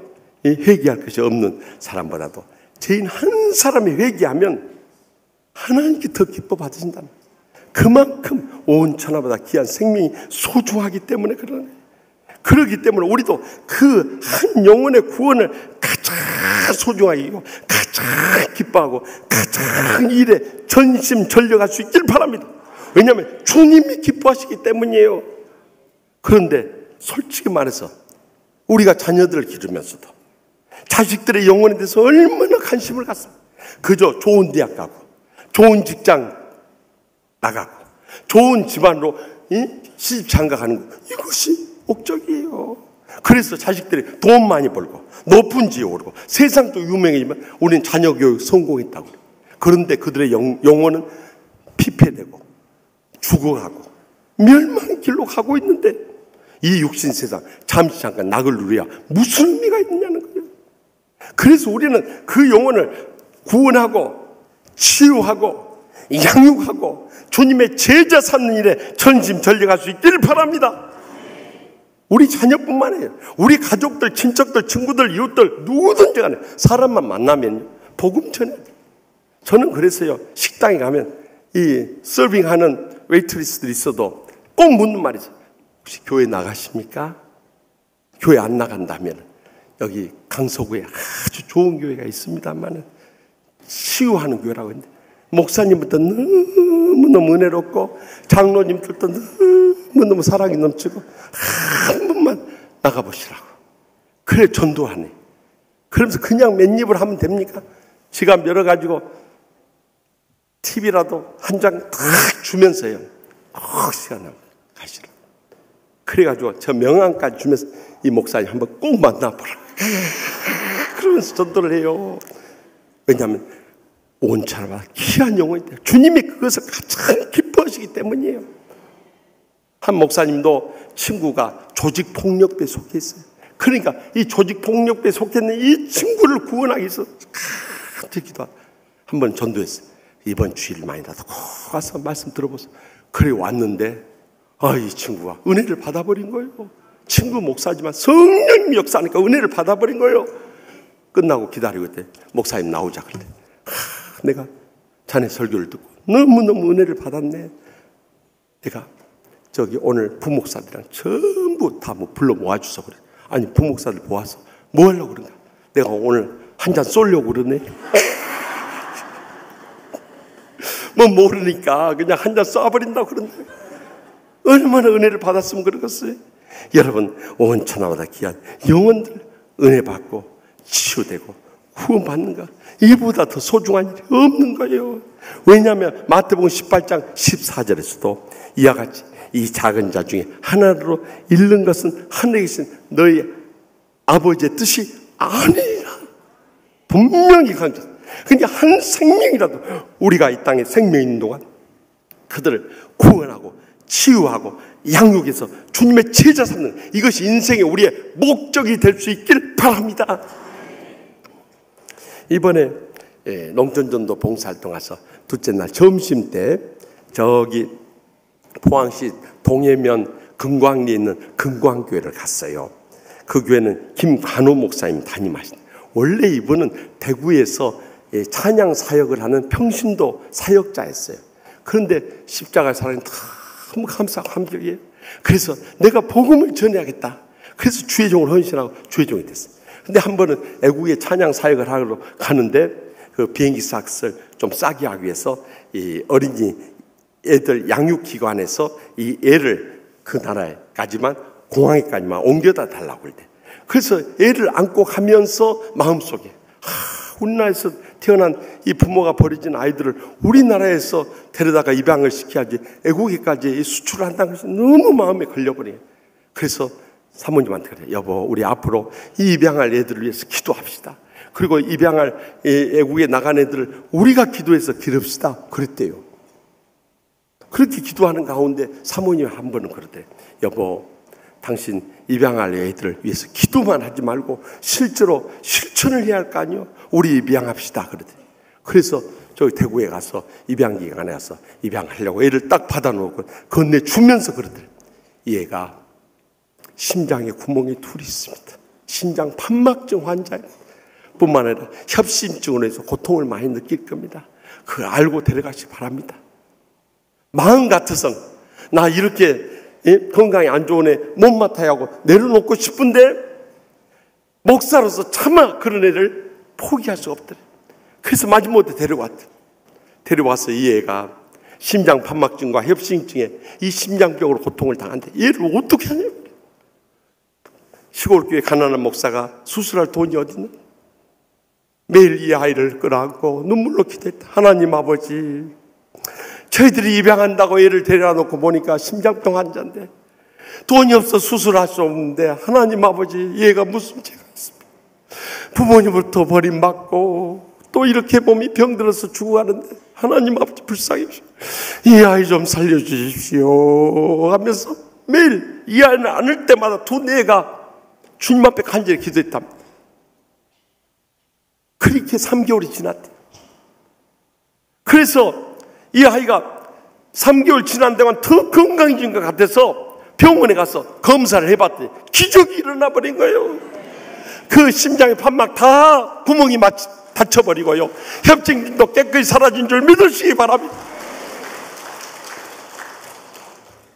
회개할 것이 없는 사람보다도 죄인 한 사람이 회개하면 하나님께 더 기뻐 받으신다는, 그만큼 온 천하보다 귀한 생명이 소중하기 때문에 그러네. 그렇기 때문에 우리도 그 한 영혼의 구원을 가장 소중하게 여기고 가장 기뻐하고 가장 일에 전심전력할 수 있길 바랍니다. 왜냐하면 주님이 기뻐하시기 때문이에요. 그런데 솔직히 말해서 우리가 자녀들을 기르면서도 자식들의 영혼에 대해서 얼마나 관심을 갖습니까? 그저 좋은 대학 가고 좋은 직장 나가고 좋은 집안으로 시집 장가가는 거, 이것이 목적이에요. 그래서 자식들이 돈 많이 벌고 높은 지에 오르고 세상도 유명해지면 우리는 자녀 교육 성공했다고 그래요. 그런데 그들의 영혼은 피폐되고 죽어가고 멸망의 길로 가고 있는데 이 육신 세상 잠시 잠깐 낙을 누려야 무슨 의미가 있느냐는 거예요. 그래서 우리는 그 영혼을 구원하고 치유하고 양육하고 주님의 제자 삼는 일에 전심전력할 수 있기를 바랍니다. 우리 자녀뿐만 아니라 우리 가족들, 친척들, 친구들, 이웃들 누구든지 간에 사람만 만나면 복음 전해야 돼요. 저는 그래서요 식당에 가면 이 서빙하는 웨이트리스들이 있어도 꼭 묻는 말이죠. 혹시 교회 나가십니까? 교회 안 나간다면 여기 강서구에 아주 좋은 교회가 있습니다만 치유하는 교회라고 했는데 목사님부터 너무너무 은혜롭고 장로님들도 너무너무 사랑이 넘치고 한 번만 나가보시라고. 그래 전도하네. 그러면서 그냥 맨입을 하면 됩니까? 시간 열어가지고 TV라도 한 장 딱 주면서요 꼭 시간 나면 가시라고. 그래가지고 저 명함까지 주면서 이 목사님 한번 꼭 만나보라. 그러면서 전도를 해요. 왜냐하면 온 천하마다 귀한 영혼이 돼요. 주님이 그것을 가장 기뻐하시기 때문이에요. 한 목사님도 친구가 조직폭력배에 속해 있어요. 그러니까 이 조직폭력배에 속해 있는 이 친구를 구원하기 위해서 기도하고 한번 전도했어요. 이번 주일만이라도 꼭 와서 말씀 들어보세요. 그래 왔는데 이 친구가 은혜를 받아버린 거예요. 친구 목사지만 성령님 역사하니까 은혜를 받아버린 거예요. 끝나고 기다리고 있대. 목사님 나오자 그래. 내가 자네 설교를 듣고 너무너무 은혜를 받았네. 내가 저기 오늘 부목사들이랑 전부 다 불러 모아주소 그래. 아니 부목사들 모아서 뭐 하려고 그런가. 내가 오늘 한 잔 쏠려고 그러네. 뭐 모르니까 그냥 한 잔 쏴버린다고 그런데 얼마나 은혜를 받았으면 그러겠어요. 여러분 온 천하마다 귀한 영혼들 은혜 받고 치유되고 후원 받는 거 이보다 더 소중한 일이 없는 거예요. 왜냐하면 마태복음 18장 14절에서도 이와 같이 이 작은 자 중에 하나로 잃는 것은 하늘에 계신 너희 아버지의 뜻이 아니라 분명히 강조했어요. 그러니까 한 생명이라도 우리가 이 땅에 생명 있는 동안 그들을 구원하고 치유하고 양육해서 주님의 제자 삼는 이것이 인생의 우리의 목적이 될 수 있길 바랍니다. 이번에 농촌전도 봉사활동 가서 둘째 날 점심 때 저기 포항시 동해면 금광리에 있는 금광교회를 갔어요. 그 교회는 김관호 목사님 담임하신. 원래 이분은 대구에서 찬양 사역을 하는 평신도 사역자였어요. 그런데 십자가의 사랑이 너무 감사하고 감격이에요. 그래서 내가 복음을 전해야겠다. 그래서 주의종을 헌신하고 주의종이 됐어요. 근데 한 번은 애국에 찬양 사역을 하러 가는데 그 비행기 값을 좀 싸게 하기 위해서 이 어린이 애들 양육기관에서 이 애를 그 나라에까지만 공항에까지만 옮겨다 달라고 그럴 때 그래서 애를 안고 가면서 마음속에 우리나라에서 태어난 이 부모가 버려진 아이들을 우리나라에서 데려다가 입양을 시켜야지 애국에까지 수출을 한다는 것이 너무 마음에 걸려버려요. 그래서 사모님한테 그래요. 여보, 우리 앞으로 이 입양할 애들을 위해서 기도합시다. 그리고 입양할 애국에 나간 애들을 우리가 기도해서 기릅시다. 그랬대요. 그렇게 기도하는 가운데 사모님 한 번은 그러대. 여보, 당신 입양할 애들을 위해서 기도만 하지 말고 실제로 실천을 해야 할 거 아니요. 우리 입양합시다. 그러대. 그래서 저기 대구에 가서 입양기관에 가서 입양하려고 애를 딱 받아놓고 건네주면서 그러더래. 이 애가 심장에 구멍이 둘이 있습니다. 심장 판막증 환자예요. 뿐만 아니라 협심증으로 해서 고통을 많이 느낄 겁니다. 그걸 알고 데려가시기 바랍니다. 마음 같아서 나 이렇게 건강이 안 좋은 애 못맡아야 하고 내려놓고 싶은데 목사로서 차마 그런 애를 포기할 수 없더래. 그래서 마지못해 데려왔대. 데려와서 이 애가 심장 판막증과 협심증에 이 심장병으로 고통을 당한대. 얘를 어떻게 하냐? 시골교회 가난한 목사가 수술할 돈이 어디 있나? 매일 이 아이를 끌어안고 눈물로 기도했다. 하나님 아버지, 저희들이 입양한다고 얘를 데려다 놓고 보니까 심장병 환자인데 돈이 없어 수술할 수 없는데 하나님 아버지, 얘가 무슨 죄가 있습니까? 부모님부터 버림받고 또 이렇게 몸이 병들어서 죽어가는데 하나님 아버지 불쌍해 주십시오. 이 아이 좀 살려주십시오 하면서 매일 이 아이를 안을 때마다 두 애가 주님 앞에 간절히 기도했답니다. 그렇게 3개월이 지났대. 그래서 이 아이가 3개월 지난 데만 더 건강해진 것 같아서 병원에 가서 검사를 해봤더니 기적이 일어나 버린 거예요. 그 심장의 판막 다 구멍이 닫혀버리고요. 협심증도 깨끗이 사라진 줄 믿으시기 바랍니다.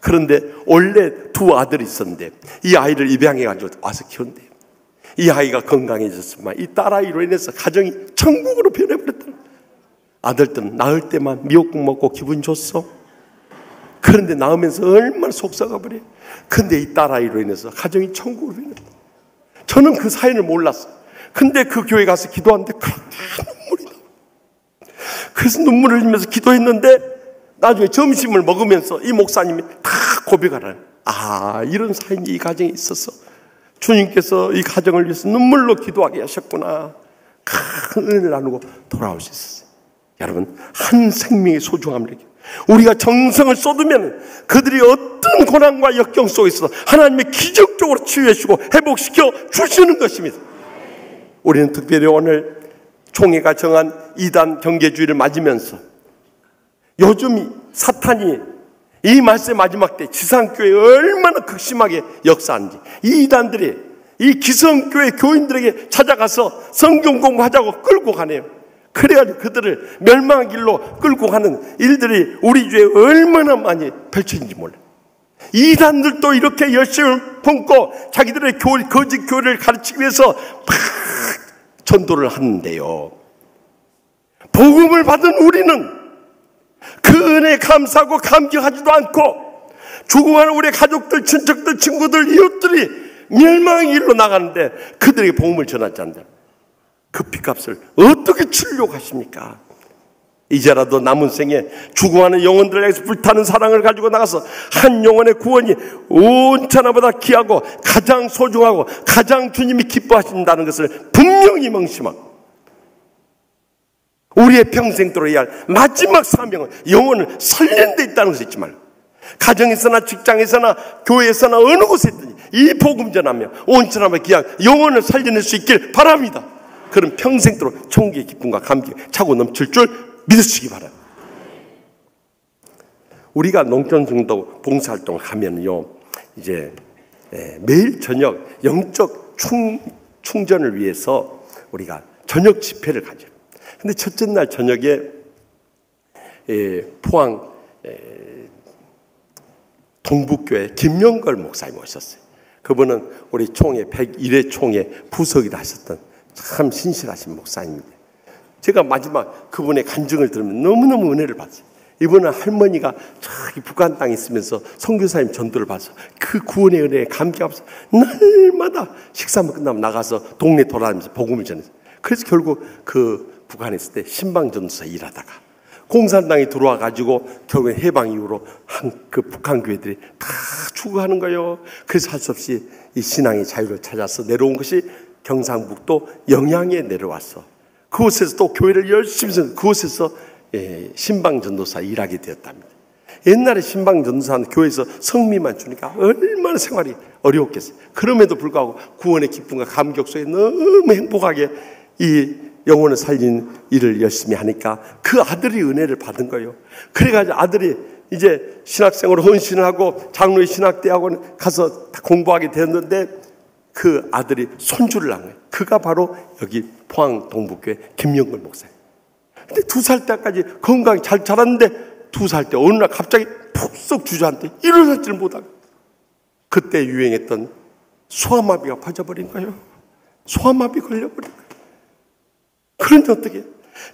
그런데 원래 두 아들이 있었는데 이 아이를 입양해가지고 와서 키운대요. 이 아이가 건강해졌지만 이 딸아이로 인해서 가정이 천국으로 변해버렸다. 아들들은 낳을 때만 미역국 먹고 기분 좋소. 그런데 낳으면서 얼마나 속삭아버려요. 근데 이 딸아이로 인해서 가정이 천국으로 변했다. 저는 그 사연을 몰랐어요. 근데 그 교회 가서 기도하는데 그렇게 눈물이 나. 그래서 눈물을 흘리면서 기도했는데 나중에 점심을 먹으면서 이 목사님이 다 고백하라요. 아, 이런 사연이 이 가정에 있어서 주님께서 이 가정을 위해서 눈물로 기도하게 하셨구나. 큰 은혜를 나누고 돌아오셨어요. 여러분, 한 생명의 소중함을 느껴요. 우리가 정성을 쏟으면 그들이 어떤 고난과 역경 속에서 하나님의 기적적으로 치유해주고 회복시켜 주시는 것입니다. 우리는 특별히 오늘 총회가 정한 이단 경계주의를 맞으면서 요즘 사탄이 이 말세 마지막 때 지상교회에 얼마나 극심하게 역사하는지 이 이단들이 이 기성교회 교인들에게 찾아가서 성경 공부하자고 끌고 가네요. 그래가지고 그들을 멸망의 길로 끌고 가는 일들이 우리 주에 얼마나 많이 펼쳐진지 몰라요. 이단들도 이렇게 열심을 품고 자기들의 거짓 교회를 가르치기 위해서 막 전도를 하는데요. 복음을 받은 우리는 그 은혜에 감사하고 감격하지도 않고 죽어가는 우리 가족들, 친척들, 친구들, 이웃들이 멸망의 길로 나가는데 그들에게 복음을 전하지 않는다. 그 피값을 어떻게 치르려고 하십니까? 이제라도 남은 생에 죽어가는 영혼들을 향해서 불타는 사랑을 가지고 나가서 한 영혼의 구원이 온 천하보다 귀하고 가장 소중하고 가장 주님이 기뻐하신다는 것을 분명히 명심하고, 우리의 평생 들어야 할 마지막 사명은 영혼을 살리는 데 있다는 것을 잊지 말고, 가정에서나 직장에서나 교회에서나 어느 곳에 있든지 이 복음 전하며 온 천하보다 귀한 영혼을 살려낼 수 있길 바랍니다. 그럼 평생도록 천국의 기쁨과 감격이 차고 넘칠 줄 믿으시기 바랍니다. 우리가 농촌중도 봉사활동을 하면요, 이제 매일 저녁 영적 충전을 위해서 우리가 저녁 집회를 가죠. 근데 첫째 날 저녁에 포항 동북교회 김영걸 목사님 오셨어요. 그분은 우리 총회 101회 총회 부석이라 하셨던 참 신실하신 목사님입니다. 제가 마지막 그분의 간증을 들으면 너무너무 은혜를 받았어요. 이분은 할머니가 저기 북한 땅에 있으면서 선교사님 전도를 받아서 그 구원의 은혜에 감격하면서 날마다 식사만 끝나면 나가서 동네 돌아다니면서 복음을 전했어요. 그래서 결국 그 북한에 있을 때 신방전도사 일하다가 공산당이 들어와가지고 결국에 해방 이후로 그 북한 교회들이 다 죽어가는 거예요. 그래서 할 수 없이 이 신앙의 자유를 찾아서 내려온 것이 경상북도 영양에 내려왔어. 그곳에서 또 교회를 열심히 해서 그곳에서 신방전도사 일하게 되었답니다. 옛날에 신방전도사는 교회에서 성미만 주니까 얼마나 생활이 어려웠겠어요. 그럼에도 불구하고 구원의 기쁨과 감격 속에 너무 행복하게 이 영혼을 살린 일을 열심히 하니까 그 아들이 은혜를 받은 거예요. 그래가지고 아들이 이제 신학생으로 헌신을 하고 장로의 신학대학원 가서 공부하게 되었는데 그 아들이 손주를 낳은 거예요. 그가 바로 여기 포항 동북교회 김영걸 목사예요. 근데 2살 때까지 건강히 잘 자랐는데 2살 때 어느 날 갑자기 푹 주저앉대 일어나지를 못하고, 그때 유행했던 소아마비가 퍼져버린 거예요. 소아마비 걸려버린 거예요. 그런데 어떻게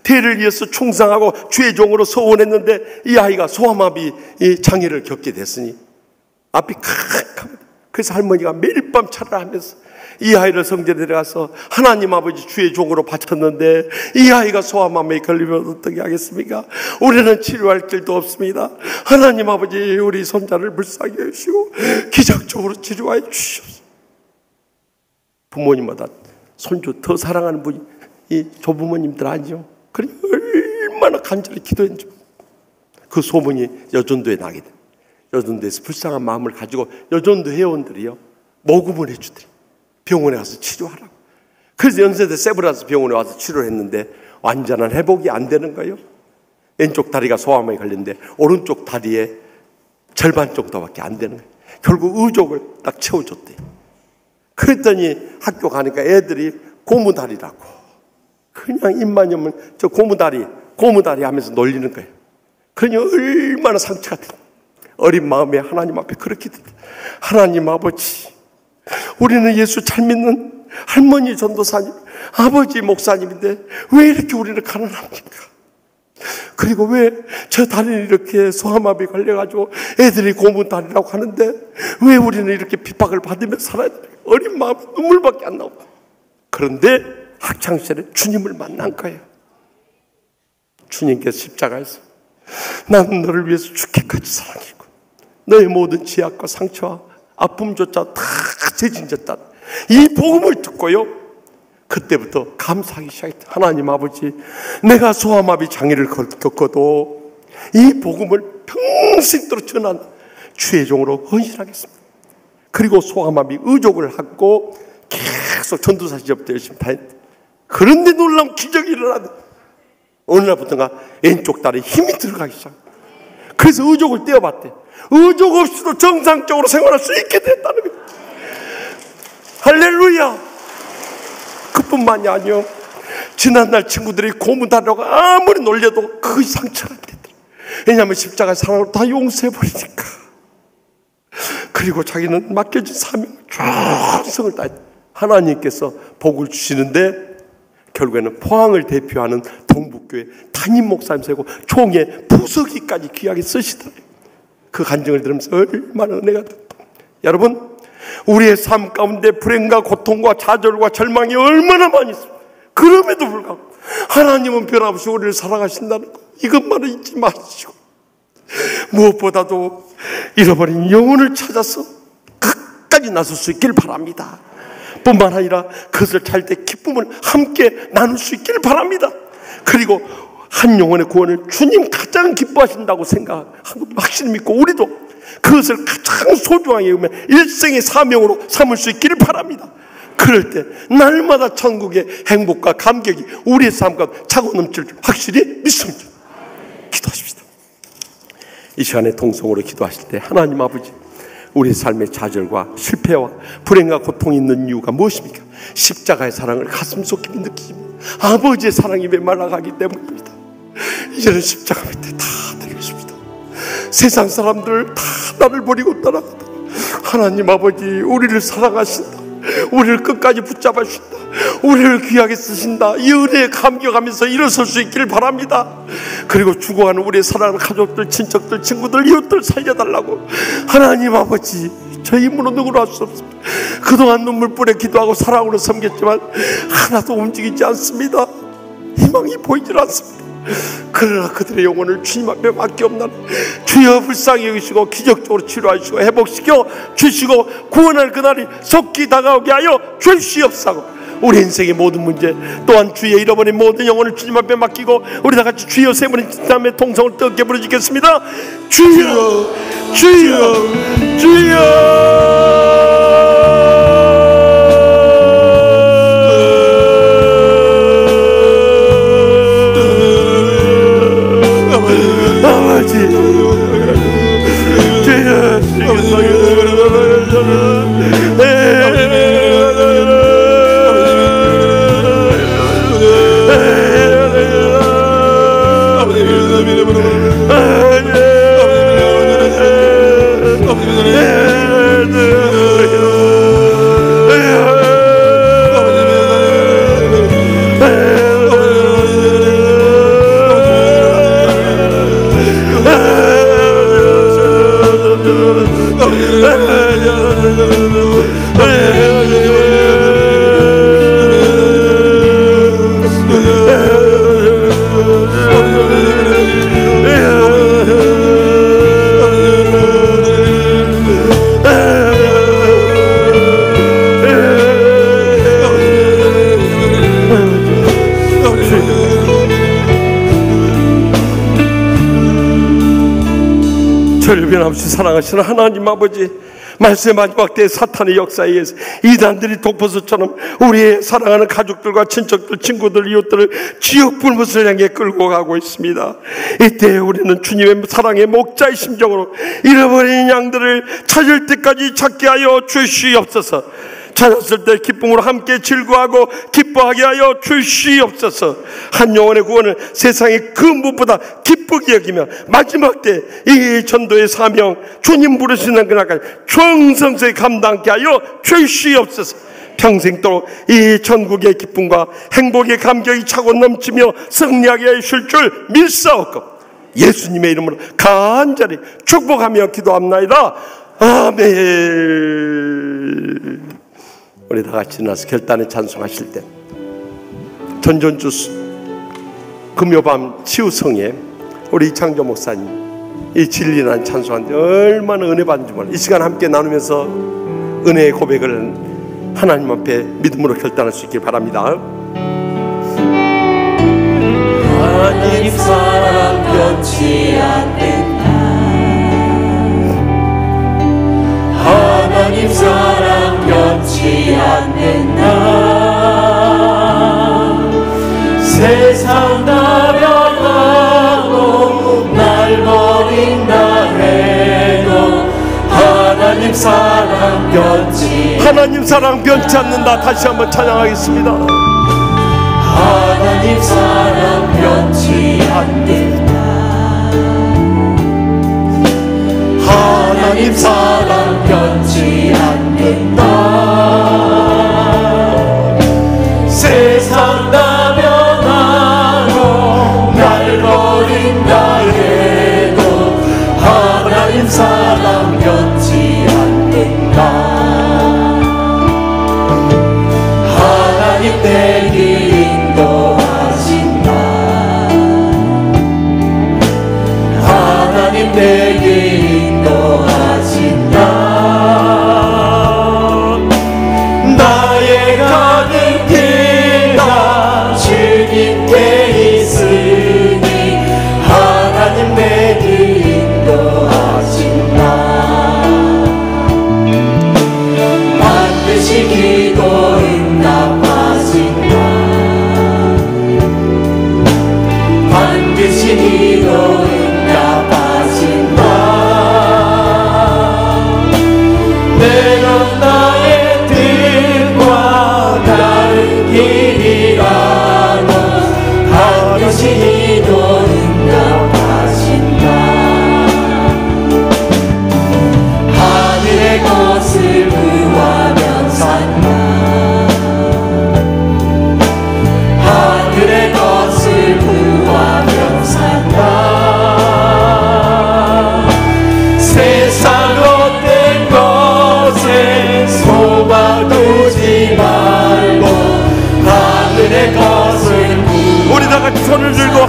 대를 위해서 충성하고 주의 종으로 서원했는데 이 아이가 소아마비 장애를 겪게 됐으니 앞이 캄캄합니다. 그래서 할머니가 매일 밤 차를 하면서 이 아이를 성전에 데려가서 하나님 아버지 주의 종으로 바쳤는데 이 아이가 소아마비에 걸리면 어떻게 하겠습니까? 우리는 치료할 길도 없습니다. 하나님 아버지 우리 손자를 불쌍히 해주시고 기적적으로 치료해 주시옵소서. 부모님마다 손주 더 사랑하는 분이 이 조부모님들 아니죠? 그래 얼마나 간절히 기도했는지. 그 소문이 여전도에 나게 돼. 여전도에서 불쌍한 마음을 가지고 여전도 회원들이요 모금을 해주더래. 병원에 가서 치료하라고. 그래서 연세대 세브란스 병원에 와서 치료를 했는데 완전한 회복이 안 되는 거예요. 왼쪽 다리가 소아마비에 걸렸는데 오른쪽 다리에 절반 정도밖에 안 되는 거예요. 결국 의족을 딱 채워줬대요. 그랬더니 학교 가니까 애들이 고무다리라고 그냥 입만 열면 저 고무다리 하면서 놀리는 거예요. 그러니 얼마나 상처가 돼. 어린 마음에 하나님 앞에 그렇게 돼. 하나님 아버지, 우리는 예수 잘 믿는 할머니 전도사님, 아버지 목사님인데 왜 이렇게 우리를 가난합니까? 그리고 왜 저 다리는 이렇게 소아마비 걸려가지고 애들이 고무다리라고 하는데 왜 우리는 이렇게 핍박을 받으며 살아야 돼? 어린 마음에 눈물밖에 안 나오고. 그런데 학창시절에 주님을 만난 거예요. 주님께서 십자가에서 나는 너를 위해서 죽기까지 사랑했고 너의 모든 죄악과 상처와 아픔조차 다 죄진졌다. 이 복음을 듣고요 그때부터 감사하기 시작했다. 하나님 아버지, 내가 소아마비 장애를 겪어도 이 복음을 평생도록 전한 주의 종으로 헌신하겠습니다. 그리고 소아마비 의족을 하고 계속 전도사 시절부터 열심히 다녔다. 그런데 놀라운 기적이 일어나네. 어느 날부터가 왼쪽 다리에 힘이 들어가기 시작. 그래서 의족을 떼어봤대. 의족 없이도 정상적으로 생활할 수 있게 됐다는 거예요. 할렐루야. 그뿐만이 아니요, 지난날 친구들이 고문다라고 아무리 놀려도 그 상처가 안 되더라. 왜냐하면 십자가의 사랑으로 다 용서해버리니까. 그리고 자기는 맡겨진 사명을 충성을 다했다. 하나님께서 복을 주시는데 결국에는 포항을 대표하는 동북교회 담임 목사님 세고 총회 부서기까지 귀하게 쓰시더래요. 그 간증을 들으면서 얼마나 은혜가 됐다. 여러분, 우리의 삶 가운데 불행과 고통과 좌절과 절망이 얼마나 많이 있습니다. 그럼에도 불구하고 하나님은 변함없이 우리를 사랑하신다는 것, 이것만은 잊지 마시고 무엇보다도 잃어버린 영혼을 찾아서 끝까지 나설 수 있길 바랍니다. 뿐만 아니라 그것을 찾을 때 기쁨을 함께 나눌 수 있길 바랍니다. 그리고 한 영혼의 구원을 주님 가장 기뻐하신다고 생각하고 확실히 믿고 우리도 그것을 가장 소중하게 여기며 일생의 사명으로 삼을 수 있기를 바랍니다. 그럴 때 날마다 천국의 행복과 감격이 우리의 삶과 차고 넘칠 줄 확실히 믿습니다. 기도하십시다. 이 시간에 동성으로 기도하실 때 하나님 아버지, 우리의 삶의 좌절과 실패와 불행과 고통이 있는 이유가 무엇입니까? 십자가의 사랑을 가슴속 깊이 느끼십니다. 아버지의 사랑이 메말라가기 때문입니다. 이제는 십자가 밑에 다 드리겠습니다. 세상 사람들 다 나를 버리고 떠나간다. 하나님 아버지, 우리를 사랑하신다. 우리를 끝까지 붙잡아 주신다. 우리를 귀하게 쓰신다. 이 은혜에 감격하면서 일어설 수 있기를 바랍니다. 그리고 죽어가는 우리의 사랑하는 가족들, 친척들, 친구들, 이웃들 살려달라고. 하나님 아버지, 저희 힘으로 누구로 할 수 없습니다. 그동안 눈물불에 기도하고 사랑으로 섬겼지만 하나도 움직이지 않습니다. 희망이 보이질 않습니다. 그러나 그들의 영혼을 주님 앞에 맡기옵나니 주여 불쌍히 여기시고 기적적으로 치료하시고 회복시켜 주시고 구원할 그날이 속히 다가오게 하여 주시옵소서. 우리 인생의 모든 문제 또한 주의 잃어버린 모든 영혼을 주님 앞에 맡기고 우리 다같이 주여 세 번의 다음에 통성을 뜨겁게 부르짖겠습니다. 주여 주여 주여. 저를 변함없이 사랑하시는 하나님 아버지, 말씀의 마지막 때의 사탄의 역사에 의해서 이단들이 독버섯처럼 우리의 사랑하는 가족들과 친척들, 친구들, 이웃들을 지옥 불못을 향해 끌고 가고 있습니다. 이때 우리는 주님의 사랑의 목자의 심정으로 잃어버린 양들을 찾을 때까지 찾게 하여 주시옵소서. 찾았을 때 기쁨으로 함께 즐거워하고 기뻐하게 하여 주시옵소서. 한 영혼의 구원을 세상의 그 무엇보다 기쁘게 여기며 마지막 때 이 전도의 사명, 주님 부르시는 그날까지 충성스레 감당하게 하여 주시옵소서. 평생도록 이 전국의 기쁨과 행복의 감격이 차고 넘치며 승리하게 하실 줄 믿사옵고 예수님의 이름으로 간절히 축복하며 기도합나이다. 아멘. 우리 다 같이 나서 결단에 찬송하실 때 전전주 금요밤 치유성에 우리 이창조 목사님 이 진리라는 찬송하는데 얼마나 은혜 받는지 몰라. 이 시간 함께 나누면서 은혜의 고백을 하나님 앞에 믿음으로 결단할 수 있길 바랍니다. 하나님 사랑 변치 않는다. 하나님 사랑 변치 않는다. 세상 다 변하고 날 버린다 해도 하나님 사랑 변치 하나님 사랑 변치 않는다. 다시 한번 찬양하겠습니다. 하나님 사랑 변치 않는다. 하나님 사랑 변치 않는다. 세상 다 변하고 날 버린다 해도 하나님 사랑 변치 않는다. 하나님 내 길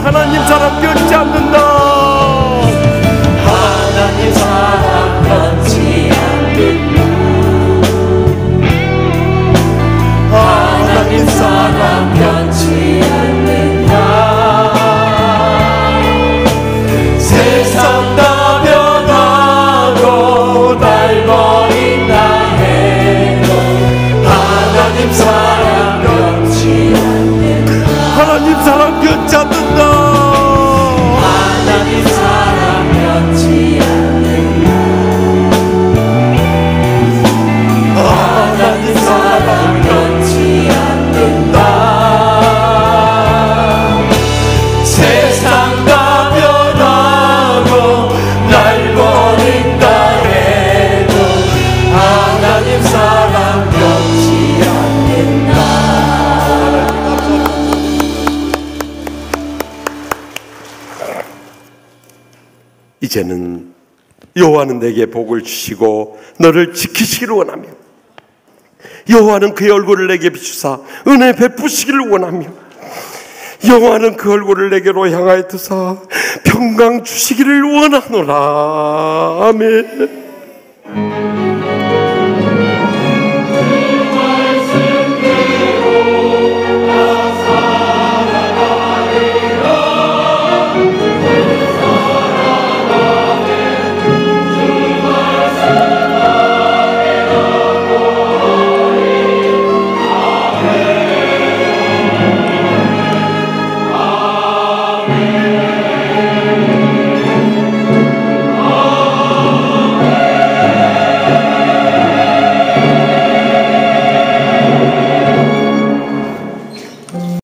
하나님 사랑 변치 않는다. 하나님 사랑 변치 않는다. 하나님 사랑 변치 않는다. 세상 다 변하고 날 버린다 해도 하나님 사랑 변치 않는다. 하나님 사랑 변치 않는다. 하나님 사랑 변치 않는다. 하나님 사랑 변치 않는다. 세상 다 변하고 날 버린다 해도 하나님 사랑 변치 않는다. 이제는 여호와는 내게 복을 주시고 너를 지키시기를 원하며 여호와는 그의 얼굴을 내게 비추사 은혜 베푸시기를 원하며 여호와는 그 얼굴을 내게로 향하여 드사 평강 주시기를 원하노라. 아멘.